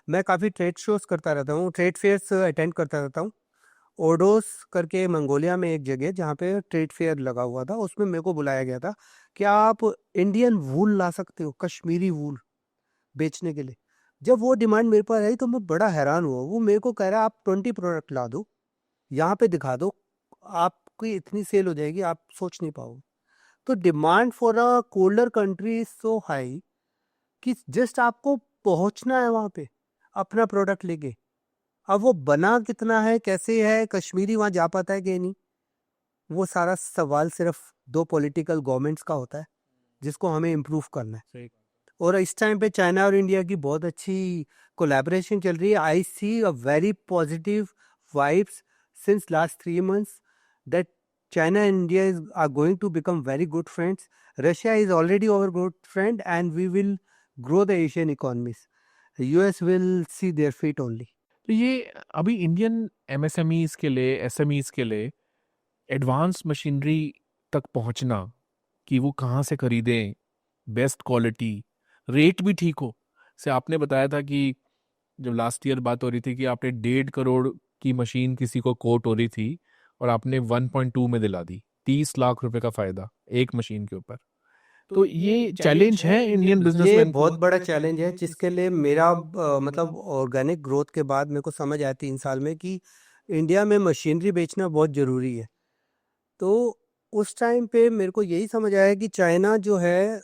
Speaker 3: मैं काफ़ी ट्रेड शोज करता रहता हूँ, ट्रेड फेयर्स अटेंड करता रहता हूँ। ओडोस करके मंगोलिया में एक जगह जहाँ पे ट्रेड फेयर लगा हुआ था, उसमें मेरे को बुलाया गया था कि आप इंडियन वूल ला सकते हो, कश्मीरी वूल बेचने के लिए। जब वो डिमांड मेरे पास आई तो मैं बड़ा हैरान हुआ। वो मेरे को कह रहा है आप 20 प्रोडक्ट ला दो, यहाँ पे दिखा दो, आपकी इतनी सेल हो जाएगी आप सोच नहीं पाओगे। तो demand for a colder country is so high कि जस्ट आपको पहुंचना है वहाँ पे अपना प्रोडक्ट लेके। अब वो बना कितना है, कैसे है, कश्मीरी वहाँ जा पाता है कि नहीं, वो सारा सवाल सिर्फ 2 पॉलिटिकल गवर्नमेंट्स का होता है जिसको हमें इम्प्रूव करना है। और इस टाइम पे चाइना और इंडिया की बहुत अच्छी कोलैबोरेशन चल रही है। I see a very positive vibes since last 3 months that China and India are going to become very good friends. Russia is already our good friend and we will grow the Asian economies. The US will see their feet only.
Speaker 1: तो ये अभी इंडियन एमएसएमईज के लिए, एसएमईज के लिए एडवांस मशीनरी तक पहुंचना, कि वो कहाँ से खरीदें, बेस्ट क्वालिटी, रेट भी ठीक हो। से आपने बताया था कि जब लास्ट ईयर बात हो रही थी कि आपने 1.5 करोड़ की मशीन किसी को कोट हो रही थी और आपने 1.2 में दिला दी, 30 लाख रुपए का फायदा एक मशीन के ऊपर। तो ये चैलेंज है इंडियन
Speaker 3: ये
Speaker 1: बिजनेसमैन को।
Speaker 3: बहुत बड़ा चैलेंज है, जिसके लिए मेरा मतलब ऑर्गेनिक ग्रोथ के बाद मेरे को समझ आया 3 साल में कि इंडिया में मशीनरी बेचना बहुत ज़रूरी है। तो उस टाइम पे मेरे को यही समझ आया कि चाइना जो है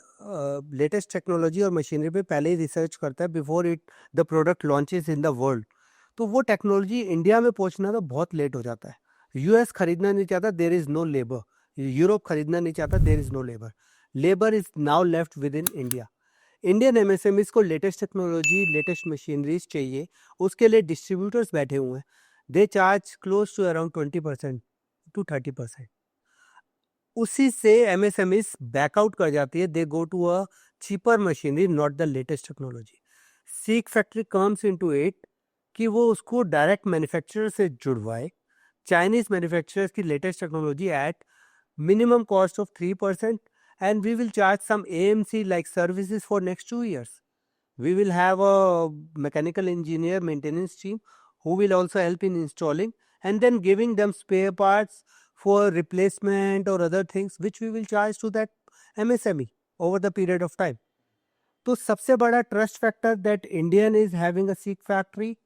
Speaker 3: लेटेस्ट टेक्नोलॉजी और मशीनरी पे पहले ही रिसर्च करता है before it the product launches in the world. तो वो टेक्नोलॉजी इंडिया में पहुंचना तो बहुत लेट हो जाता है। यूएस खरीदना नहीं चाहता, there is no labour. Europe खरीदना नहीं चाहता, there is no labour. Labour is now left within India. Indian MSMEs को लेटेस्ट टेक्नोलॉजी, लेटेस्ट मशीनरीज चाहिए, उसके लिए डिस्ट्रीब्यूटर्स बैठे हुए हैं। They charge close to around 20% to 30%। उसी से एमएसएमईज बैकआउट कर जाती है, they go to a cheaper machinery, not the latest technology. Seek factory comes into it कि वो उसको डायरेक्ट मैन्युफैक्चरर से जुड़वाए, चाइनीज मैन्युफैक्चरर्स की latest technology at minimum cost of 3%, and we will charge some AMC like services for next 2 years. We will have a mechanical engineer maintenance team who will also help in installing and then giving them spare parts for replacement or other things which we will charge to that MSME over the period of time. तो सबसे बड़ा trust factor that Indian is having a seek factory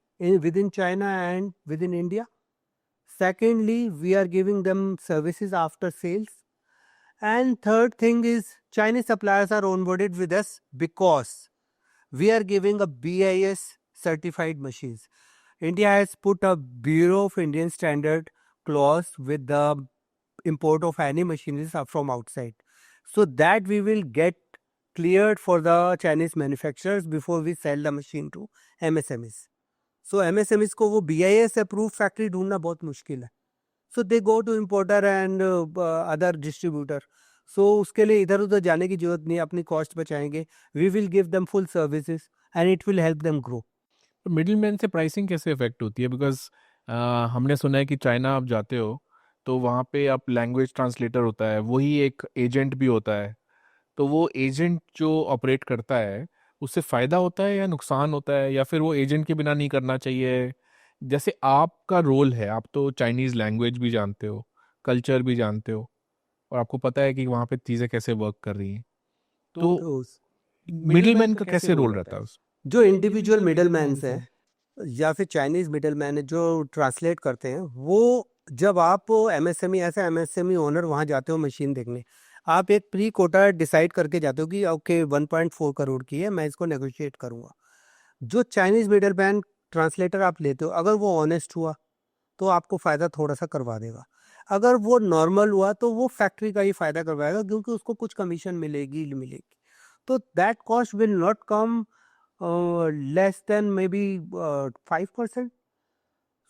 Speaker 3: within China and within India. Secondly, we are giving them services after sales. And third thing is Chinese suppliers are onboarded with us because we are giving a BIS certified machines. India has put a Bureau of Indian Standard clause with the import of any machineries are from outside, so that we will get cleared for the Chinese manufacturers before we sell the machine to MSMEs. So MSMEs को वो BIS approved factory ढूंढना बहुत मुश्किल है. So they go to importer and other distributor. So उसके लिए इधर उधर जाने की जरूरत नहीं, अपनी कॉस्ट बचाएंगे. We will give them full services and it will help them grow.
Speaker 1: तो मिडिल मैन से प्राइसिंग कैसे इफेक्ट होती है? बिकॉज हमने सुना है कि चाइना आप जाते हो तो वहाँ पे आप लैंग्वेज ट्रांसलेटर होता है, वही एक एजेंट भी होता है. तो वो एजेंट जो ऑपरेट करता है उससे फ़ायदा होता है या नुकसान होता है, या फिर वो एजेंट के बिना नहीं करना चाहिए? जैसे आपका रोल है, आप तो चाइनीज़ लैंग्वेज भी जानते हो, कल्चर भी जानते हो, और आपको पता है कि वहाँ पे चीज़ें कैसे वर्क कर रही हैं. तो मिडिल मैन का कैसे रोल रहता है उस?
Speaker 3: जो इंडिविजुअल मिडल मैन है या फिर चाइनीज मिडल मैन है जो ट्रांसलेट करते हैं, वो जब आप एमएसएमई ऐसे एमएसएमई ओनर वहाँ जाते हो मशीन देखने, आप एक प्री कोटा डिसाइड करके जाते हो कि ओके 1.4 करोड़ की है, मैं इसको नेगोशिएट करूँगा. जो चाइनीज मिडल मैन ट्रांसलेटर आप लेते हो, अगर वो ऑनेस्ट हुआ तो आपको फ़ायदा थोड़ा सा करवा देगा. अगर वो नॉर्मल हुआ तो वो फैक्ट्री का ही फ़ायदा करवाएगा, क्योंकि उसको कुछ कमीशन मिलेगी ही मिलेगी. तो that cost will not come less than may be 5%.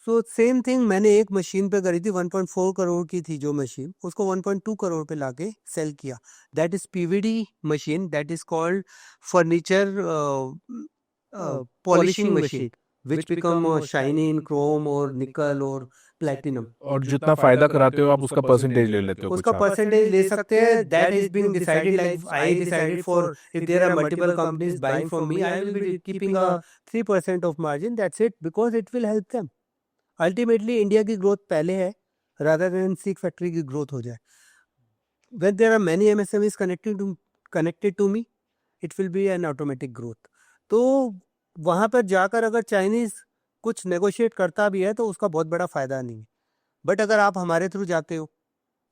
Speaker 3: So same thing मैंने एक मशीन पे करी थी, 1.4 करोड़ की थी जो मशीन, उसको 1.2 करोड़ पे लाके सेल किया. That is PVD machine, that is called furniture polishing machine, which become shiny in chrome or nickel or platinum.
Speaker 1: और जितना फ़ायदा कराते हो आप उसका परसेंटेज ले लेते हो
Speaker 3: उसका
Speaker 1: कुछ आप?
Speaker 3: परसेंटेज ले सकते हैं. That is being decided, like I decided for if there are multiple companies buying from me, I will be keeping a 3% of margin. That's it, because it will help them. Ultimately, India की ग्रोथ पहले है rather than सीक फैक्ट्री की ग्रोथ हो जाए. When there are many MSMEs connected to me, it will be an automatic growth. तो वहाँ पर जाकर अगर चाइनीज़ कुछ नेगोशिएट करता भी है तो उसका बहुत बड़ा फ़ायदा नहीं है. बट अगर आप हमारे थ्रू जाते हो,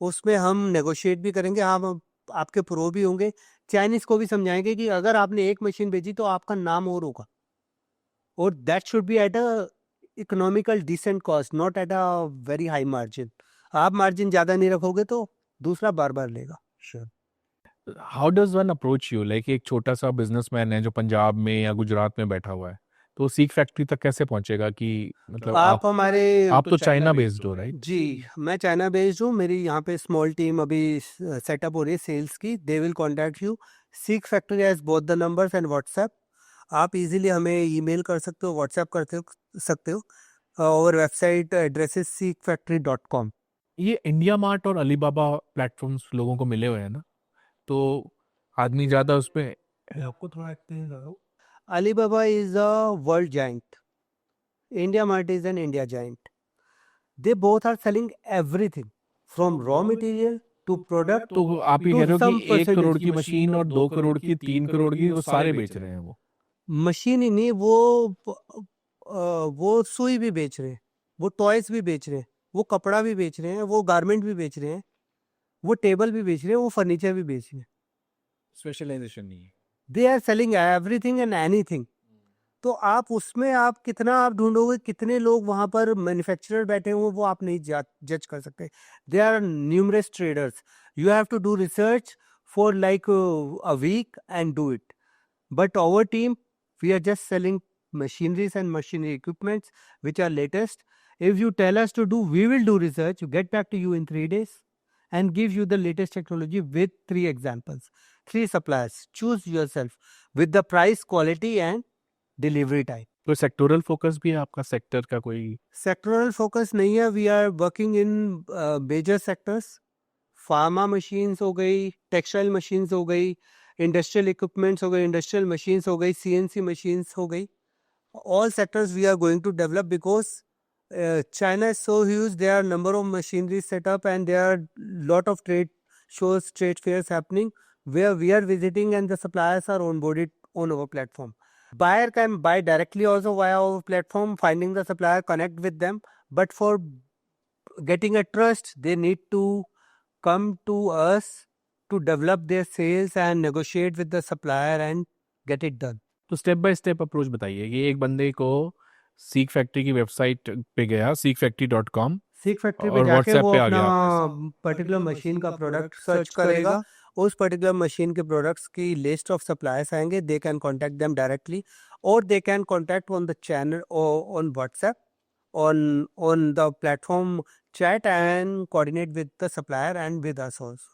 Speaker 3: उसमें हम नेगोशिएट भी करेंगे, हम आपके प्रो भी होंगे, चाइनीज़ को भी समझाएंगे कि अगर आपने एक मशीन भेजी तो आपका नाम और होगा, और that should be at a economical decent cost, not at a very high margin. आप मार्जिन ज़्यादा नहीं रखोगे तो दूसरा बार बार लेगा. Sure.
Speaker 1: How does one approach you? Like एक छोटा सा बिजनेसमैन है जो पंजाब में या गुजरात में बैठा हुआ है, तो सीख फैक्ट्री तक कैसे पहुंचेगा? कि मतलब
Speaker 3: आप हमारे
Speaker 1: आप तो चाइना बेस्ड हो, राइट?
Speaker 3: जी, मैं चाइना बेस्ड हूँ. मेरी यहाँ पे स्मॉल टीम अभी सेटअप हो रही है सेल्स की. They will contact you. Seek factory has both the numbers and WhatsApp. आप इजीली हमें ईमेल कर सकते हो, व्हाट्सएप सकते हो. और वेबसाइट एड्रेस इज seekfactory.com.
Speaker 1: ये इंडिया मार्ट और अलीबाबा प्लेटफॉर्म्स लोगों को मिले हुए हैं ना, तो आदमी ज़्यादा उस पर आपको थोड़ा एक्सप्लेन करो.
Speaker 3: Alibaba is a world giant. India Mart is an India giant. They both are selling everything from raw material to product.
Speaker 1: तो आप ये
Speaker 3: to
Speaker 1: कह रहे हो
Speaker 3: some
Speaker 1: कि 1 करोड़
Speaker 3: percentage
Speaker 1: की मशीन और 2 करोड़ की, 3 करोड़ की, वो सारे बेच रहे हैं वो?
Speaker 3: मशीन ही नहीं, वो सुई भी बेच रहे हैं, वो टॉयज भी बेच रहे हैं, वो कपड़ा भी बेच रहे हैं, वो गारमेंट भी बेच रहे हैं, वो टेबल भी बेच रहे हैं, वो फर्नीचर भी बेच रहे हैं.
Speaker 1: स्पेशलाइजेशन नहीं है.
Speaker 3: They are selling everything and anything. तो आप उसमें आप कितना आप ढूंढोगे, कितने लोग वहाँ पर मैन्युफैक्चरर बैठे हुए वो आप नहीं जज कर सकते. They are numerous traders. You have to do research for like a week and do it. But our team, we are just selling machineries and machinery equipments which are latest. If you tell us to do, we will do research, get back to you in 3 days and give you the latest technology with 3 examples, 3 suppliers. Choose yourself with the price, quality and delivery time.
Speaker 1: कोई सेक्टोरल फोकस भी है आपका? सेक्टर का कोई?
Speaker 3: Sectoral focus नहीं है. We are working in major sectors. Pharma machines हो गई, टेक्सटाइल मशीन्स हो गई, इंडस्ट्रियल इक्विपमेंट्स हो गए, इंडस्ट्रियल मशीन्स हो गई, सीएनसी मशीन्स हो गई. All sectors we are going to develop because China is so huge. There are number of machinery set up and there are lot of trade shows, trade fairs happening where we are visiting and the suppliers are onboarded on our platform. Buyer can buy directly also via our platform, finding the supplier, connect with them. But for getting a trust, they need to come to us to develop their sales and negotiate with the supplier and get it done.
Speaker 1: तो स्टेप बाय स्टेप अप्रोच बताइए कि एक बंदे को सीक फैक्ट्री की वेबसाइट पे गया, seekfactory.com,
Speaker 3: सीक फैक्ट्री पे
Speaker 1: और
Speaker 3: जाके
Speaker 1: WhatsApp
Speaker 3: वो
Speaker 1: पे आ
Speaker 3: अपना
Speaker 1: गया।
Speaker 3: पर्टिकुलर मशीन का प्रोडक्ट सर्च करेगा, उस पर्टिकुलर मशीन के प्रोडक्ट्स की लिस्ट ऑफ सप्लायर्स आएंगे, they can contact them directly और they can contact on the channel on WhatsApp on the platform chat and coordinate with the supplier and with us also.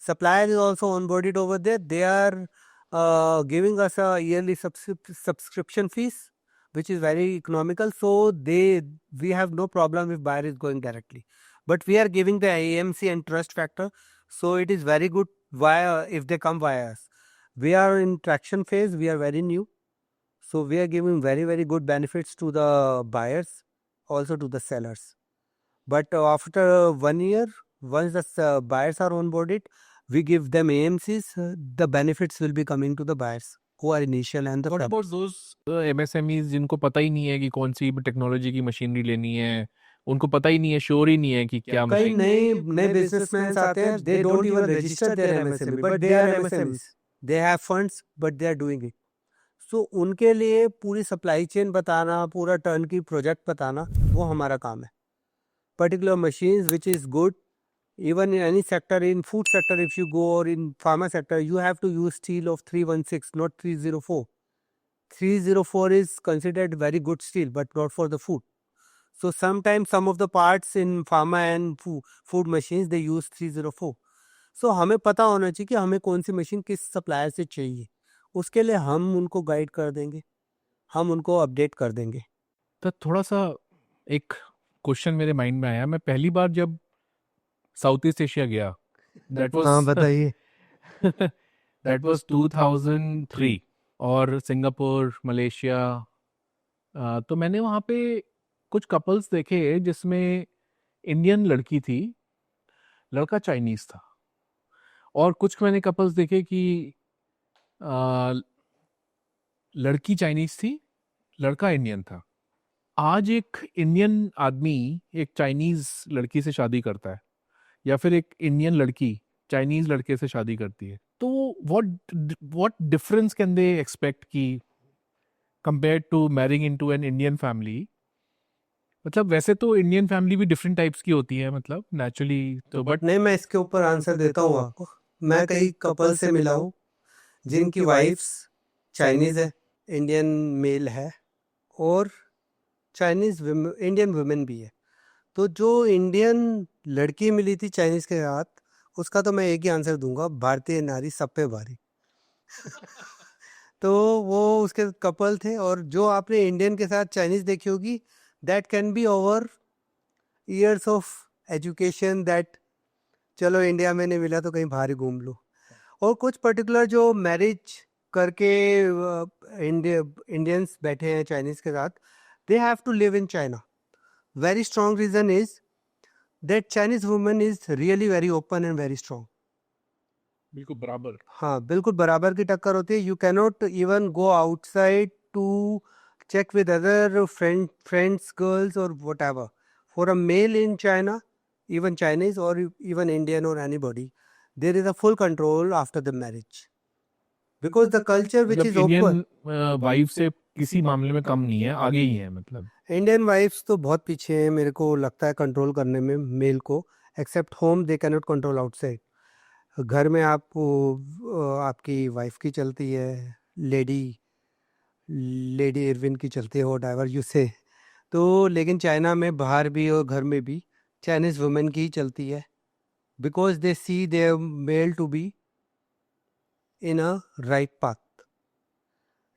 Speaker 3: Supplier is also onboarded over there. They are giving us a yearly subscription fees, which is very economical. So we have no problem if buyer is going directly. But we are giving the AMC and trust factor. So it is very good if they come via us. We are in traction phase. We are very new. So we are giving very good benefits to the buyers, also to the sellers. But after 1 year, once the buyers are onboarded, we give them AMCs. The benefits will be coming to the buyers who are initial and the
Speaker 1: What about those MSMEs जिनको पता ही नहीं है कि कौन सी टेक्नोलॉजी की मशीनरी लेनी है, उनको पता ही नहीं है, श्योर ही नहीं है कि क्या
Speaker 3: कई
Speaker 1: मशीन।
Speaker 3: नए बिजनेसमैन आते हैं, they don't even register their MSME, but they are MSMEs. They have funds, but they are doing it. So उनके लिए पूरी सप्लाई चेन बताना, पूरा टर्न की प्रोजेक्ट बताना, वो हमारा काम है. Particular machines which is good, even in any sector, in food sector if you go or in pharma sector, you have to use steel of 316, not 304. 304 is considered very good steel, but not for the food. So sometimes some of the parts in pharma and food machines they use 304. So हमें पता होना चाहिए कि हमें कौन सी मशीन किस सप्लायर से चाहिए, उसके लिए हम उनको गाइड कर देंगे, हम उनको अपडेट कर देंगे.
Speaker 1: तो थोड़ा सा एक क्वेश्चन मेरे माइंड में आया, मैं पहली बार जब साउथ ईस्ट एशिया गया, दैट
Speaker 3: हाँ
Speaker 1: वाज
Speaker 3: बताइए.
Speaker 1: दैट वाज 2003, और सिंगापुर, मलेशिया, तो मैंने वहाँ पे कुछ कपल्स देखे जिसमें इंडियन लड़की थी, लड़का चाइनीज था, और कुछ मैंने कपल्स देखे कि आ, लड़की चाइनीज थी, लड़का इंडियन था। आज एक इंडियन आदमी एक चाइनीज लड़की से शादी करता है, या फिर एक इंडियन लड़की चाइनीज लड़के से शादी करती है, तो what difference can they expect की compared to marrying into an Indian family? मतलब वैसे तो इंडियन फैमिली भी डिफरेंट टाइप्स की होती है, मतलब नेचुरली, तो बट
Speaker 3: नहीं, मैं इसके ऊपर आंसर देता हूँ आपको. मैं कई कपल से मिला हूँ जिनकी वाइफ्स चाइनीज है, इंडियन मेल है और चाइनीज इंडियन वुमेन भी है. तो जो इंडियन लड़की मिली थी चाइनीज के साथ, उसका तो मैं एक ही आंसर दूंगा, भारतीय नारी सब पे भारी. तो वो उसके कपल थे. और जो आपने इंडियन के साथ चाइनीज देखी होगी, that can be over years of education, that चलो इंडिया में नहीं मिला तो कहीं बाहर ही घूम लो. और कुछ पर्टिकुलर जो मैरिज करके इंडियंस बैठे हैं चाइनीज के साथ, they have to live in China. Very strong reason is that Chinese women is really very open and very strong.
Speaker 1: बिल्कुल बराबर।
Speaker 3: हाँ, बिल्कुल बराबर की टक्कर होती है. You can not even go outside to check with other friends, girls or whatever. For a male in China, even Chinese or even Indian or anybody, there is a full control after the marriage. Because the culture which is open.
Speaker 1: Indian wife से किसी मामले में कम नहीं है, आगे ही है मतलब।
Speaker 3: इंडियन वाइफ्स तो बहुत पीछे हैं मेरे को लगता है कंट्रोल करने में मेल को. Except home they can not control outside. घर में आपको आपकी वाइफ की चलती है, लेडी इरविन की चलती है, वॉट एवर यू से. तो लेकिन चाइना में बाहर भी और घर में भी चाइनीज वुमेन की ही चलती है, because they see the male to be in a right path.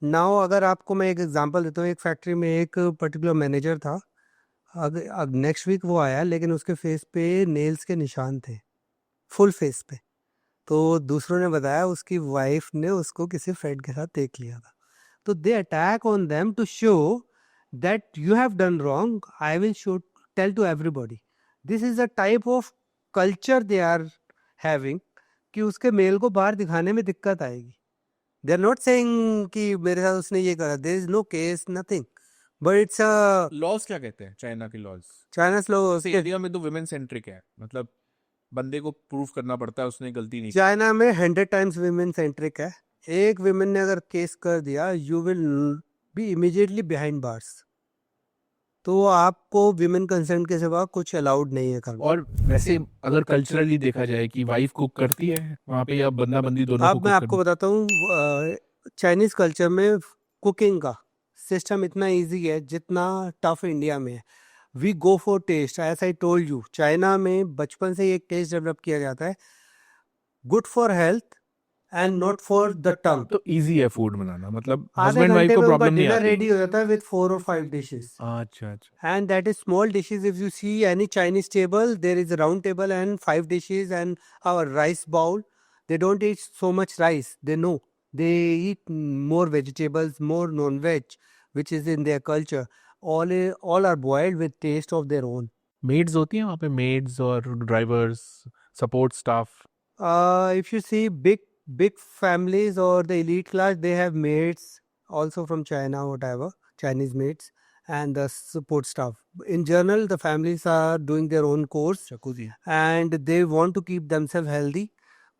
Speaker 3: Now अगर आपको मैं एक एग्जांपल देता हूँ, एक फैक्ट्री में एक पर्टिकुलर मैनेजर था. अब नेक्स्ट वीक वो आया, लेकिन उसके फेस पे नेल्स के निशान थे, फुल फेस पे. तो दूसरों ने बताया उसकी वाइफ ने उसको किसी फ्रेंड के साथ देख लिया था. तो they attack on them to show that you have done wrong, I will show tell to everybody. This is the type of culture they are having कि उसके मेल को बाहर दिखाने में दिक्कत आएगी. दे आर नॉट सेइंग कि मेरे साथ उसने ये करा, there is no case, nothing, but it's a
Speaker 1: laws क्या कहते हैं चाइना के लॉज?
Speaker 3: चाइना's law.
Speaker 1: इंडिया में तो वुमेन सेंट्रिक है, मतलब बंदे को प्रूफ करना पड़ता है उसने गलती नहीं की।
Speaker 3: चाइना में 100 टाइम्स विमेन सेंट्रिक है. एक विमेन ने अगर केस कर दिया, you will be immediately behind bars. तो आपको विमेन कंसेंट के सिवा कुछ अलाउड नहीं है करना।
Speaker 1: और वैसे अगर कल्चरली देखा जाए कि वाइफ कुक करती है वहाँ पे या बंदा बंदी दोनों को
Speaker 3: अब मैं
Speaker 1: कुक
Speaker 3: आपको
Speaker 1: करना?
Speaker 3: बताता हूँ, चाइनीज कल्चर में कुकिंग का सिस्टम इतना इजी है जितना टफ इंडिया में है। We go for taste, as I told you, China में बचपन से ही एक टेस्ट डेवलप किया जाता है, good for health and not for the tongue.
Speaker 1: तो इजी है फूड बनाना, मतलब
Speaker 3: आधे
Speaker 1: हस्बैंड वाइफ
Speaker 3: घंटे
Speaker 1: को
Speaker 3: में उनका
Speaker 1: प्रॉब्लम नहीं
Speaker 3: डिनर
Speaker 1: आती।
Speaker 3: रेडी हो जाता है विद 4 or 5 डिशेस।
Speaker 1: अच्छा अच्छा।
Speaker 3: And that is small dishes. If you see any Chinese table, there is a round table and 5 dishes and our rice bowl. They don't eat so much rice. They know. They eat more vegetables, more non-veg, which is in their culture. All are boiled with taste of their own.
Speaker 1: Maids होती हैं वहाँ पे, मेड्स और drivers, support staff?
Speaker 3: If you see big families or the elite class, they have maids also from China, whatever Chinese maids, and the support staff. In general, the families are doing their own course
Speaker 1: jacuzzi.
Speaker 3: and they want to keep themselves healthy,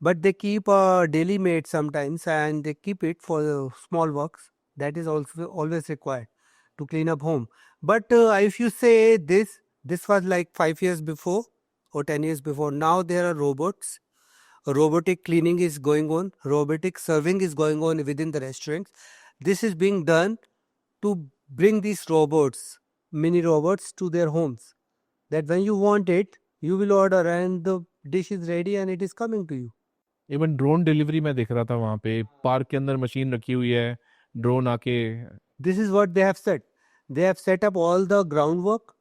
Speaker 3: but they keep a daily maid sometimes and they keep it for the small works that is also always required to clean up home. But if you say this was like 5 years before or 10 years before. Now there are robots. Robotic cleaning is going on, robotic serving is going on within the restaurants. This is being done to bring these robots, mini robots, to their homes, that when you want it you will order and the dish is ready and it is coming to you.
Speaker 1: Even drone delivery मैं देख रहा था वहाँ पे, पार्क के अंदर मशीन रखी हुई है, ड्रोन आके।
Speaker 3: This is what they have set up all the groundwork,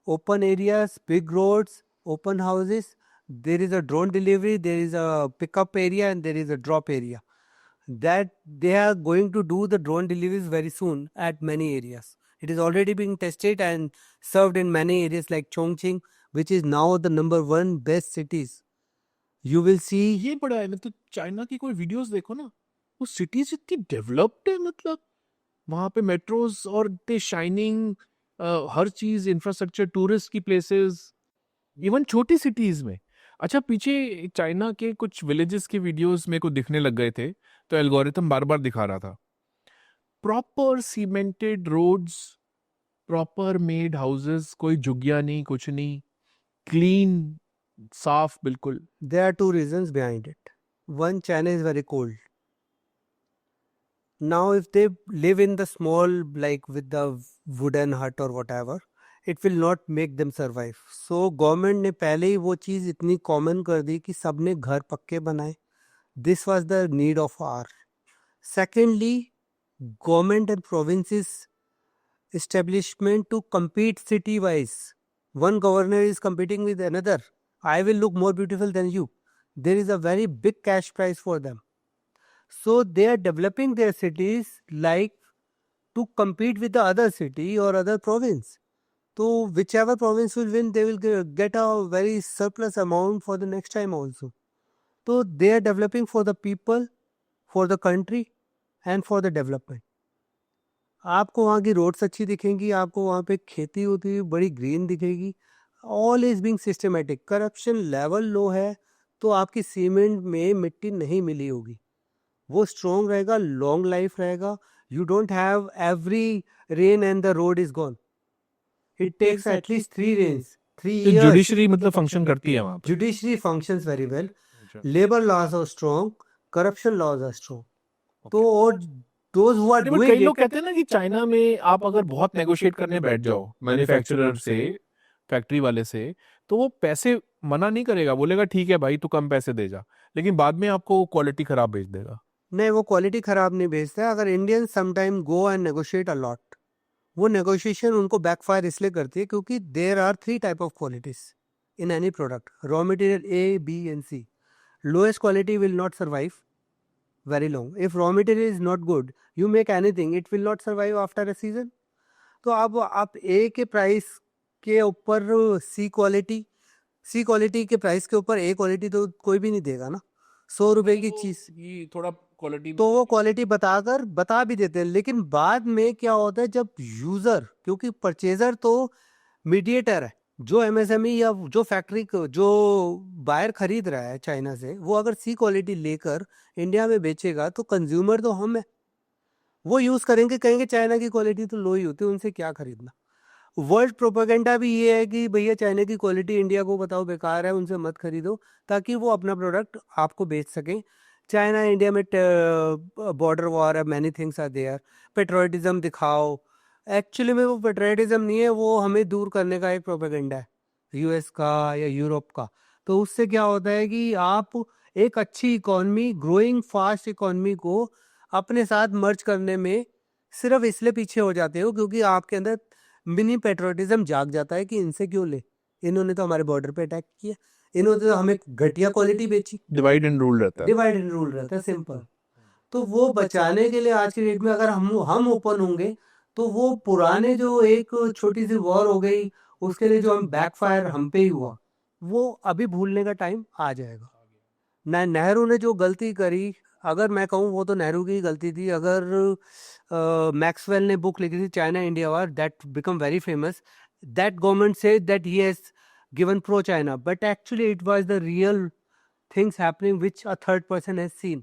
Speaker 3: open areas, big roads, open houses. There is a drone delivery, there is a pickup area and there is a drop area. That they are going to do the drone deliveries very soon at many areas. It is already being tested and served in many areas like Chongqing, which is now the #1 best cities. You will see.
Speaker 1: ये बड़ा है, मतलब चाइना की कोई वीडियोस देखो ना, वो सिटीज इतनी डेवलप्ड है, मतलब वहाँ पे मेट्रोज और इतने शाइनिंग, हर चीज इंफ्रास्ट्रक्चर, टूरिस्ट की प्लेसेस, इवन छोटी सिटीज में। अच्छा, पीछे चाइना के कुछ विलेजेस के वीडियोस मेरे को दिखने लग गए थे, तो एल्गोरिथम बार बार दिखा रहा था proper cemented roads, proper made houses, कोई झुग्गियां नहीं, कुछ नहीं, क्लीन, साफ बिल्कुल।
Speaker 3: There are two reasons behind it. One, China is very cold. Now, if they live in the small, like with the wooden hut or whatever, it will not make them survive. So, government ने पहले ही वो चीज़ इतनी common कर दी कि सबने घर पक्के बनाए. This was the need of hour. Secondly, government and provinces establishment to compete city wise. One governor is competing with another. I will look more beautiful than you. There is a very big cash prize for them. So they are developing their cities like to compete with the other city or other province. So whichever province will win, they will get a very surplus amount for the next time also. So they are developing for the people, for the country and for the development. आपको वहाँ की रोड्स अच्छी दिखेंगी, आपको वहाँ पे खेती होती हुई बड़ी ग्रीन दिखेगी. All is being systematic. Corruption level low है तो आपकी सीमेंट में मिट्टी नहीं मिली होगी, वो स्ट्रॉन्ग रहेगा, लॉन्ग लाइफ रहेगा. You don't have every rain and the road is gone. It takes at least 3 rains, 3
Speaker 1: तो
Speaker 3: years.
Speaker 1: जुडिशरी मतलब फंक्शन करती है वहाँ पे?
Speaker 3: Judiciary functions very well.
Speaker 1: अच्छा।
Speaker 3: Labor laws are strong, corruption laws are strong. तो और those who are
Speaker 1: अरे, but
Speaker 3: doing
Speaker 1: कई
Speaker 3: it,
Speaker 1: लोग कहते हैं ना कि चाइना में आप अगर बहुत नेगोशिएट करने बैठ जाओ मैन्युफैक्चरर से, फैक्ट्री वाले से, तो वो पैसे मना नहीं करेगा, बोलेगा ठीक है भाई तू कम पैसे दे जा, लेकिन बाद में आपको क्वालिटी खराब भेज देगा।
Speaker 3: नहीं, वो क्वालिटी खराब नहीं भेजता है. अगर Indian sometime go and negotiate a lot, वो नेगोशिएशन उनको बैकफायर इसलिए करती है क्योंकि there are 3 type of qualities in any product. Raw material A, B and C. Lowest quality will not survive very long. If raw material is not good, you make anything, it will not survive after a season. तो अब आप A के प्राइस के ऊपर सी क्वालिटी के प्राइस के ऊपर A क्वालिटी तो कोई भी नहीं देगा ना. 100 रुपए की चीज,
Speaker 1: ये थोड़ा क्वालिटी,
Speaker 3: तो वो क्वालिटी बता भी देते हैं, लेकिन बाद में क्या होता है जब यूजर, क्योंकि परचेजर तो मीडिएटर है, जो एमएसएमई या जो फैक्ट्री जो बायर खरीद रहा है चाइना से, वो अगर सी क्वालिटी लेकर इंडिया में बेचेगा तो कंज्यूमर तो हम है, वो यूज करेंगे, कहेंगे चाइना की क्वालिटी तो लो ही होती है, उनसे क्या खरीदना. वर्ल्ड प्रोपेगेंडा भी ये है कि भैया चाइना की क्वालिटी इंडिया को बताओ बेकार है, उनसे मत खरीदो, ताकि वो अपना प्रोडक्ट आपको बेच सकें. चाइना इंडिया में बॉर्डर वॉर है, many things are there. Patriotism दिखाओ. एक्चुअली में वो पेट्रोटिज्म नहीं है, वो हमें दूर करने का एक प्रोपेगेंडा है यूएस का या यूरोप का. तो उससे क्या होता है कि आप एक अच्छी इकोनॉमी, ग्रोइंग फास्ट इकोनॉमी को अपने साथ मर्ज करने में सिर्फ इसलिए पीछे हो जाते हो क्योंकि आपके अंदर मिनी पेट्रोटिज्म जाग जाता है कि इनसे क्यों ले, इन्होंने तो हमारे बॉर्डर पे अटैक किया, इन्होंने तो हमें घटिया क्वालिटी बेची.
Speaker 1: डिवाइड एंड रूल रहता है.
Speaker 3: डिवाइड एंड रूल रहता है, सिंपल. तो वो बचाने के लिए आज की डेट में अगर हम ओपन होंगे तो वो पुराने जो एक छोटी सी वॉर हो गई, उसके लिए जो हम बैकफायर हम पे ही हुआ, वो अभी भूलने का टाइम आ जाएगा. नेहरू ने जो गलती करी, अगर मैं कहूँ वो तो नेहरू की गलती थी. अगर मैक्सवेल ने बुक लिखी थी China India war, that become very famous. That government said that he has given pro China, but actually it was the real things happening which a third person has seen.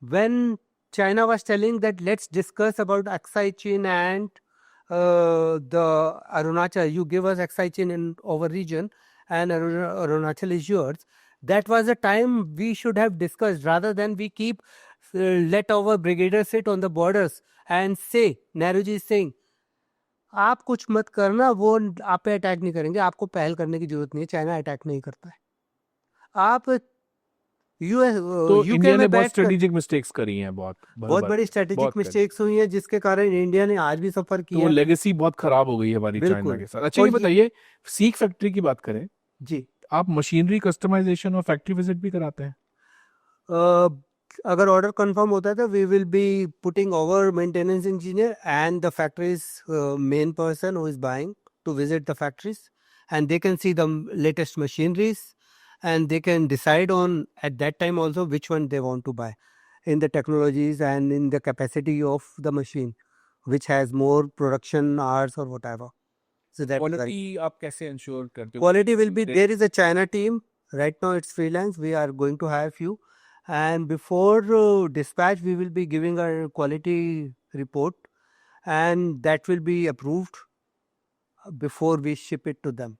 Speaker 3: When China was telling that let's discuss about Aksai Chin and the Arunachal, you give us Aksai Chin in our region and Arunachal is yours, that was the time we should have discussed, rather than we keep let our brigaders sit on the borders and say, Nehruji is saying, आप कुछ मत करना, वो आप पे अटैक नहीं करेंगे, आपको पहल करने की जरूरत नहीं है, चाइना अटैक नहीं करता है. आप यूएस
Speaker 1: तो
Speaker 3: यूके
Speaker 1: इंडिया ने
Speaker 3: में
Speaker 1: बहुत
Speaker 3: बैठ कर
Speaker 1: स्ट्रेटेजिक मिस्टेक्स करी हैं, बहुत
Speaker 3: बहुत बड़ी स्ट्रेटेजिक मिस्टेक्स हुई हैं, जिसके कारण इंडिया ने आज भी सफर
Speaker 1: तो
Speaker 3: किया
Speaker 1: वो
Speaker 3: है.
Speaker 1: लेगेसी बहुत खराब हो गई है हमारी चाइना
Speaker 3: बिल्कुल.
Speaker 1: के साथ. अच्छा,
Speaker 3: और
Speaker 1: ये
Speaker 3: ये-
Speaker 1: बताइए, सीक फैक्ट्री की बात करें,
Speaker 3: जी.
Speaker 1: आप मशीनरी कस्टमाइजेशन और फैक्ट्री विजिट भी कराते हैं?
Speaker 3: अगर ऑर्डर कंफर्म होता है तो we will be putting over maintenance engineer and the factories main person who is buying to visit the factories, and they can see the latest machineries, and they can decide on at that time also which one they want to buy in the technologies and in the capacity of the machine which has more production hours or whatever. So that
Speaker 1: quality आप कैसे इंश्योर करते हो?
Speaker 3: quality will be there. Is a China team right now, it's freelance, we are going to hire few, and before dispatch we will be giving a quality report, and that will be approved before we ship it to them.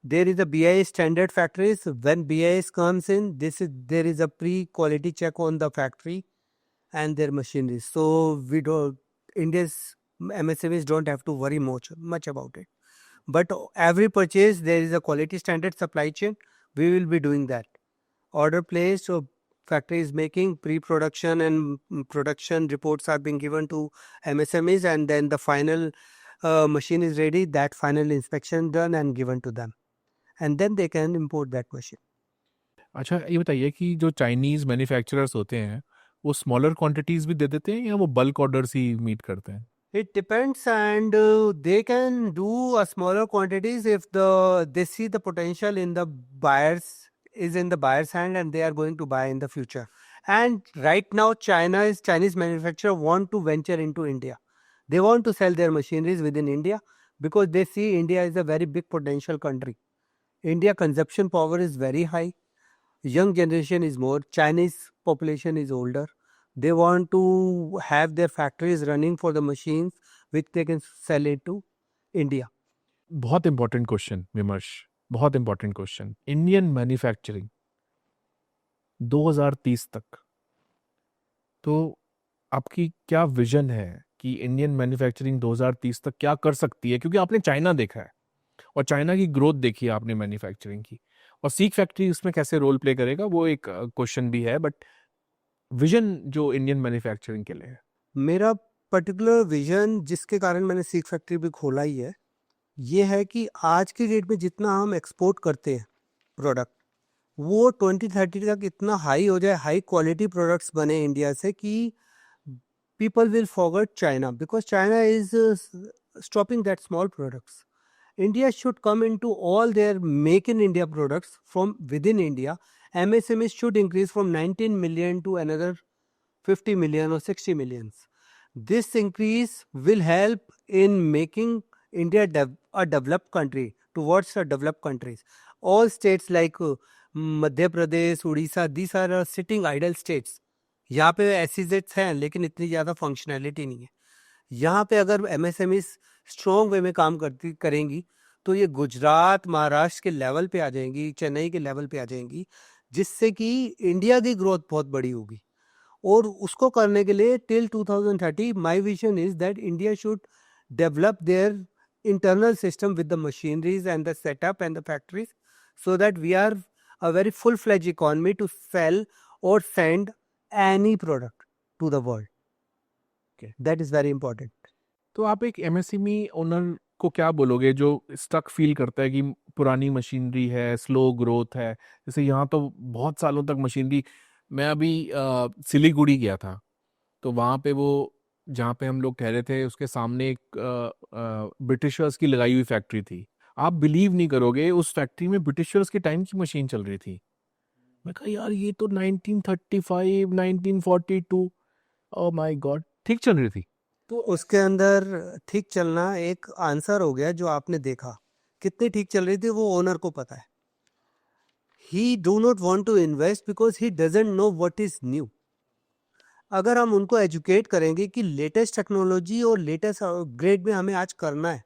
Speaker 3: There is a BIS standard factories. When BIS comes in, there is a pre-quality check on the factory and their machinery. So we don't, India's MSMEs don't have to worry much about it. But every purchase there is a quality standard supply chain. We will be doing that. Order placed, so factory is making pre-production and production reports are being given to MSMEs, and then the final machine is ready. That final inspection done and given to them. And then they can import that machine.
Speaker 1: अच्छा, ये बताइए कि जो चाइनीज मैन्युफैक्चरर्स होते हैं वो स्मॉलर क्वांटिटीज भी दे देते हैं या वो बल्क ऑर्डर्स ही मीट करते हैं?
Speaker 3: It depends, and they can do a smaller quantities if they see the potential in the buyers is in the buyer's hand and they are going to buy in the future. And right now Chinese manufacturer want to venture into India. They want to sell their machineries within India because they see India is a very big potential country. India consumption power is very high. Young generation is more. Chinese population is older. They want to have their factories running for the machines which they can sell it to India.
Speaker 1: बहुत इंपॉर्टेंट क्वेश्चन विमर्श, बहुत इंपॉर्टेंट क्वेश्चन. इंडियन मैन्युफैक्चरिंग 2030 तक, तो आपकी क्या विजन है कि इंडियन मैन्युफैक्चरिंग 2030 तक क्या कर सकती है? क्योंकि आपने चाइना देखा है और चाइना की ग्रोथ देखी है आपने मैन्युफैक्चरिंग की, और सीक फैक्ट्री उसमें कैसे रोल प्ले करेगा वो एक क्वेश्चन भी है, बट विजन जो इंडियन मैन्युफैक्चरिंग के लिए है.
Speaker 3: मेरा पर्टिकुलर विजन, जिसके कारण मैंने सीक फैक्ट्री भी खोला ही है, ये है कि आज की डेट में जितना हम एक्सपोर्ट करते हैं प्रोडक्ट, वो 2030 तक इतना हाई हो जाए, हाई क्वालिटी प्रोडक्ट्स बने इंडिया से कि people will forget China, because China is stopping that small products. India should come into all their make in India products from within India. MSMEs should increase from 19 million to another 50 million or 60 millions. This increase will help in making India a developed country towards the developed countries. All states like Madhya Pradesh, Odisha, these are sitting idle states. यहाँ पे SEZs हैं लेकिन इतनी ज़्यादा फंक्शनैलिटी नहीं है. यहाँ पे अगर MSMEs स्ट्रॉन्ग वे में काम करती करेंगी तो ये गुजरात महाराष्ट्र के लेवल पे आ जाएंगी, चेन्नई के लेवल पे आ जाएंगी, जिससे कि इंडिया की ग्रोथ बहुत बड़ी होगी। और उसको करने के लिए till 2030 my vision is that India should develop their internal system with the machineries and the setup and the factories so that we are a very full-fledged economy to sell or send any product to the world.
Speaker 1: Okay.
Speaker 3: That is very important.
Speaker 1: तो आप एक एमएसएमई ओनर को क्या बोलोगे जो स्टक फील करता है कि पुरानी मशीनरी है, स्लो ग्रोथ है? जैसे यहाँ तो बहुत सालों तक मशीनरी, मैं अभी सिलीगुड़ी गया था, तो वहाँ पे वो जहाँ पे हम लोग ठहरे थे उसके सामने एक ब्रिटिशर्स की लगाई हुई फैक्ट्री थी। आप बिलीव नहीं करोगे, उस फैक्ट्री में ब्रिटिशर्स के टाइम की मशीन चल रही थी। मैं कहा यार ये तो 1935 1942, ओह माय गॉड, ठीक चल रही थी।
Speaker 3: तो उसके अंदर ठीक चलना एक आंसर हो गया। जो आपने देखा कितनी ठीक चल रही थी वो ओनर को पता है। He do not want to invest because he doesn't know what is new. अगर हम उनको एजुकेट करेंगे कि लेटेस्ट टेक्नोलॉजी और लेटेस्ट अपग्रेड में हमें आज करना है,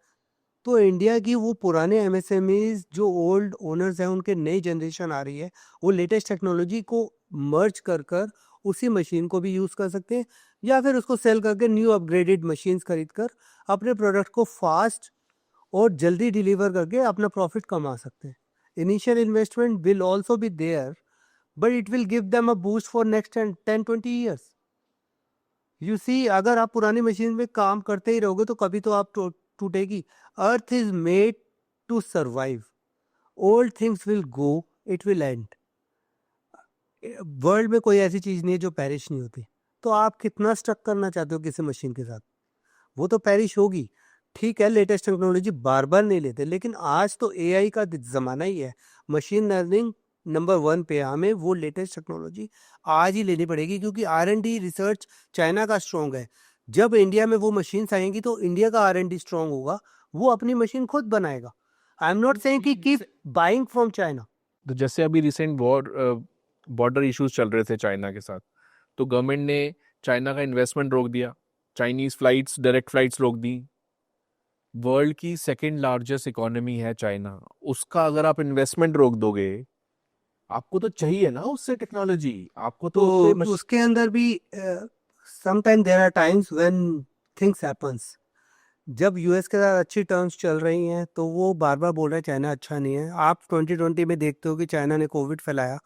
Speaker 3: तो इंडिया की वो पुराने एमएसएमईज जो ओल्ड ओनर्स हैं, उनके नई जनरेशन आ रही है, वो लेटेस्ट टेक्नोलॉजी को मर्ज कर कर उसी मशीन को भी यूज़ कर सकते हैं, या फिर उसको सेल करके न्यू अपग्रेडेड मशीन्स खरीद कर अपने प्रोडक्ट को फास्ट और जल्दी डिलीवर करके अपना प्रॉफिट कमा सकते हैं। Initial investment will also be there, but it will give them a boost for next 10-20 years. You see, अगर आप पुरानी मशीन में काम करते ही रहोगे तो कभी तो आप टूटेगी। Earth is made to survive, old things will go, it will end. World में कोई ऐसी चीज नहीं है जो पेरिश नहीं होती। तो आप कितना स्टक करना चाहते हो किसी मशीन के साथ? वो तो पेरिश होगी। ठीक है, लेटेस्ट टेक्नोलॉजी बार बार नहीं लेते, लेकिन आज तो एआई का जमाना ही है। मशीन लर्निंग नंबर 1 पे हमें वो लेटेस्ट टेक्नोलॉजी आज ही लेनी पड़ेगी, क्योंकि R&D रिसर्च चाइना का स्ट्रॉन्ग है। जब इंडिया में वो मशीन्स आएंगी तो इंडिया का R&D स्ट्रॉन्ग होगा, वो अपनी मशीन खुद बनाएगा। आई एम नॉट सेइंग कि कीप बाइंग फ्रॉम चाइना।
Speaker 1: तो जैसे अभी रिसेंट बॉर्डर इश्यूज चल रहे थे चाइना के साथ, तो गवर्नमेंट ने चाइना का इन्वेस्टमेंट रोक दिया, चाइनीज फ्लाइट्स, डायरेक्ट फ्लाइट्स रोक दी। वर्ल्ड की सेकंड लार्जेस्ट इकोनॉमी है चाइना, उसका अगर आप इन्वेस्टमेंट रोक दोगे, आपको तो चाहिए ना उससे टेक्नोलॉजी, आपको तो
Speaker 3: तो उसके अंदर भी sometime there are times when things happens. जब यूएस के साथ अच्छी टर्म्स चल रही हैं तो वो बार बार बोल रहे हैं चाइना अच्छा नहीं है। आप 2020 में देखते हो कि चाइना ने कोविड फैलाया।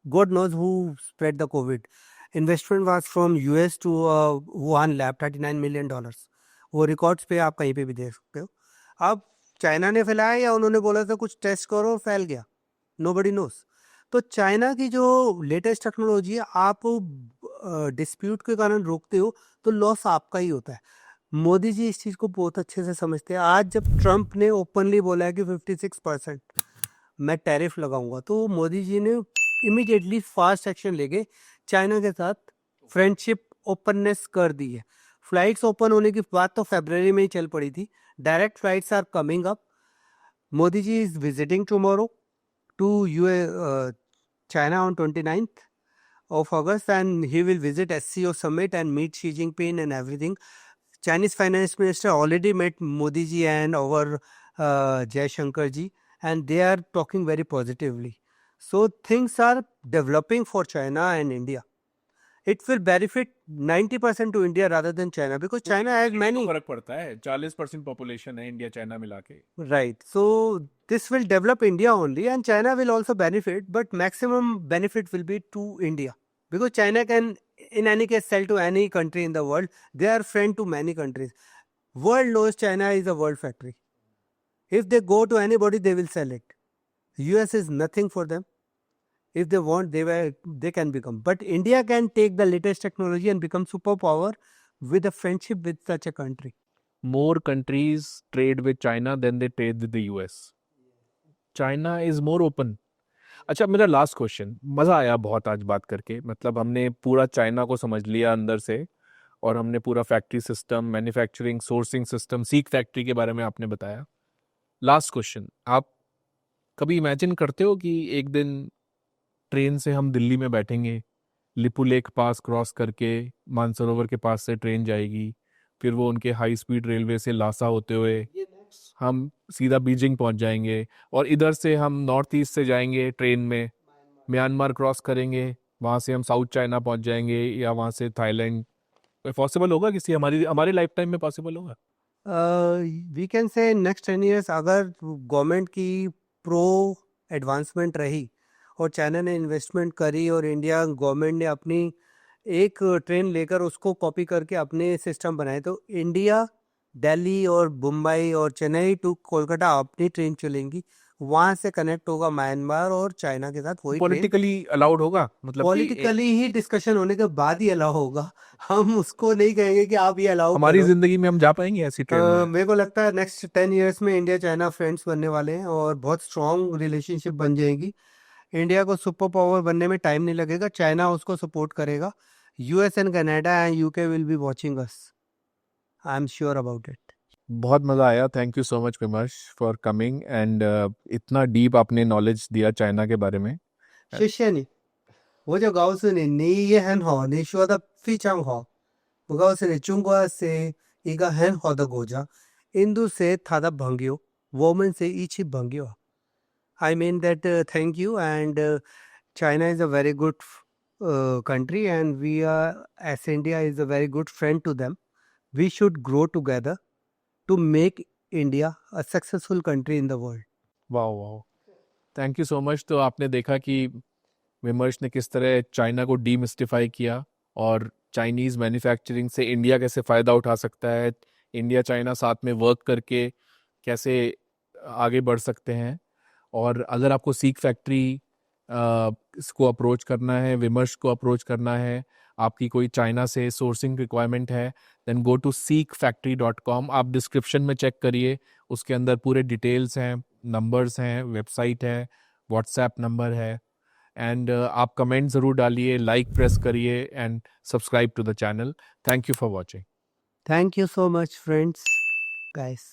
Speaker 3: God knows who spread the Covid. Investment was from US to Wuhan lab, $39 million. वो रिकॉर्ड्स पे आप कहीं पे भी देख सकते हो। अब चाइना ने फैलाया या उन्होंने बोला था कुछ टेस्ट करो और फैल गया? Nobody nose. तो चाइना की जो लेटेस्ट टेक्नोलॉजी है, आप डिस्प्यूट के कारण रोकते हो तो लॉस आपका ही होता है। मोदी जी इस चीज़ को बहुत अच्छे से समझते हैं। आज जब ट्रंप ने ओपनली बोला है कि 56% मैं टैरिफ लगाऊंगा, तो मोदी जी ने इमीडिएटली फास्ट एक्शन लेके चाइना के साथ फ्रेंडशिप ओपननेस कर दी है। फ्लाइट्स ओपन होने की बात तो फरवरी में ही चल पड़ी थी। Direct flights are coming up. Modi ji is visiting tomorrow to China on 29th of August, and he will visit SCO summit and meet Xi Jinping and everything. Chinese finance minister already met Modi ji and our Jai Shankar ji, and they are talking very positively. So things are developing for China and India. It will benefit 90% to India rather than China, because China has many.
Speaker 1: फर्क पड़ता है, 40% पॉपुलेशन है इंडिया चाइना मिला के।
Speaker 3: Right. So this will develop India only, and China will also benefit, but maximum benefit will be to India, because China can in any case sell to any country in the world. They are friend to many countries. World knows China is a world factory. If they go to anybody, they will sell it. US is nothing for them. If they want, they can become. But India can take the latest technology and become superpower with a friendship with such a country.
Speaker 1: More countries trade with China than they trade with the US. China is more open. अच्छा, मेरा लास्ट क्वेश्चन। मज़ा आया बहुत आज बात करके, मतलब हमने पूरा चाइना को समझ लिया अंदर से, और हमने पूरा factory system, manufacturing, sourcing system, seek factory के बारे में आपने बताया। लास्ट क्वेश्चन, आप कभी इमेजिन करते हो कि एक दिन ट्रेन से हम दिल्ली में बैठेंगे, लिपू लेक पास क्रॉस करके मानसरोवर के पास से ट्रेन जाएगी, फिर वो उनके हाई स्पीड रेलवे से लासा होते हुए हम सीधा बीजिंग पहुंच जाएंगे, और इधर से हम नॉर्थ ईस्ट से जाएंगे ट्रेन में, म्यांमार क्रॉस करेंगे, वहाँ से हम साउथ चाइना पहुंच जाएंगे, या वहाँ से थाईलैंड। पॉसिबल होगा किसी हमारी हमारे लाइफ टाइम में पॉसिबल होगा?
Speaker 3: We can say next 10 years अगर गवर्नमेंट की प्रो एडवांसमेंट रही और चाइना ने इन्वेस्टमेंट करी और इंडिया गवर्नमेंट ने अपनी एक ट्रेन लेकर उसको कॉपी करके अपने सिस्टम बनाए, तो इंडिया दिल्ली और मुंबई और चेन्नई टू कोलकाता अपनी ट्रेन चलेंगी, वहाँ से कनेक्ट होगा म्यांमार और चाइना के साथ वही ट्रेन।
Speaker 1: पॉलिटिकली अलाउड होगा, मतलब कि
Speaker 3: पॉलिटिकली ही डिस्कशन होने के बाद ही अलाउ होगा, हम उसको नहीं कहेंगे कि आप ये अलाउ
Speaker 1: हमारी
Speaker 3: करो।
Speaker 1: जिंदगी में हम जा पाएंगे ऐसी ट्रेन में?
Speaker 3: मेरे को लगता है नेक्स्ट 10 ईयर्स में इंडिया चाइना फ्रेंड्स बनने वाले हैं और बहुत स्ट्रॉन्ग रिलेशनशिप बन जाएगी। इंडिया को सुपर पावर बनने में टाइम नहीं लगेगा, चाइना उसको सपोर्ट करेगा। US and Canada and UK will be watching us, I am sure about it.
Speaker 1: बहुत मज़ा आया। थैंक यू सो मच विमर्श फॉर कमिंग एंड इतना डीप आपने नॉलेज दिया चाइना के बारे में।
Speaker 3: 谢谢你，我就告诉你，你也很好，你说的非常好。我告诉你，中国是一个很好的国家，印度是他的朋友，我们是一起朋友。I mean that thank you, and China is a very good country, and we are, as India is a very good friend to them. We should grow together to make India a successful country in the world.
Speaker 1: वाह वाह, थैंक यू सो मच। तो आपने देखा कि विमर्श ने किस तरह चाइना को डीमिस्टिफाई किया और चाइनीज़ मैन्युफैक्चरिंग से इंडिया कैसे फ़ायदा उठा सकता है, इंडिया चाइना साथ में वर्क करके कैसे आगे बढ़ सकते हैं। और अगर आपको सीक फैक्ट्री इसको अप्रोच करना है, विमर्श को अप्रोच करना है, आपकी कोई चाइना से सोर्सिंग रिक्वायरमेंट है, देन गो टू seekfactory.com। आप डिस्क्रिप्शन में चेक करिए, उसके अंदर पूरे डिटेल्स हैं, नंबर्स हैं, वेबसाइट है, व्हाट्सएप नंबर है। एंड आप कमेंट ज़रूर डालिए, लाइक प्रेस करिए and subscribe to the channel. Thank you for watching.
Speaker 3: Thank you so much, friends, guys.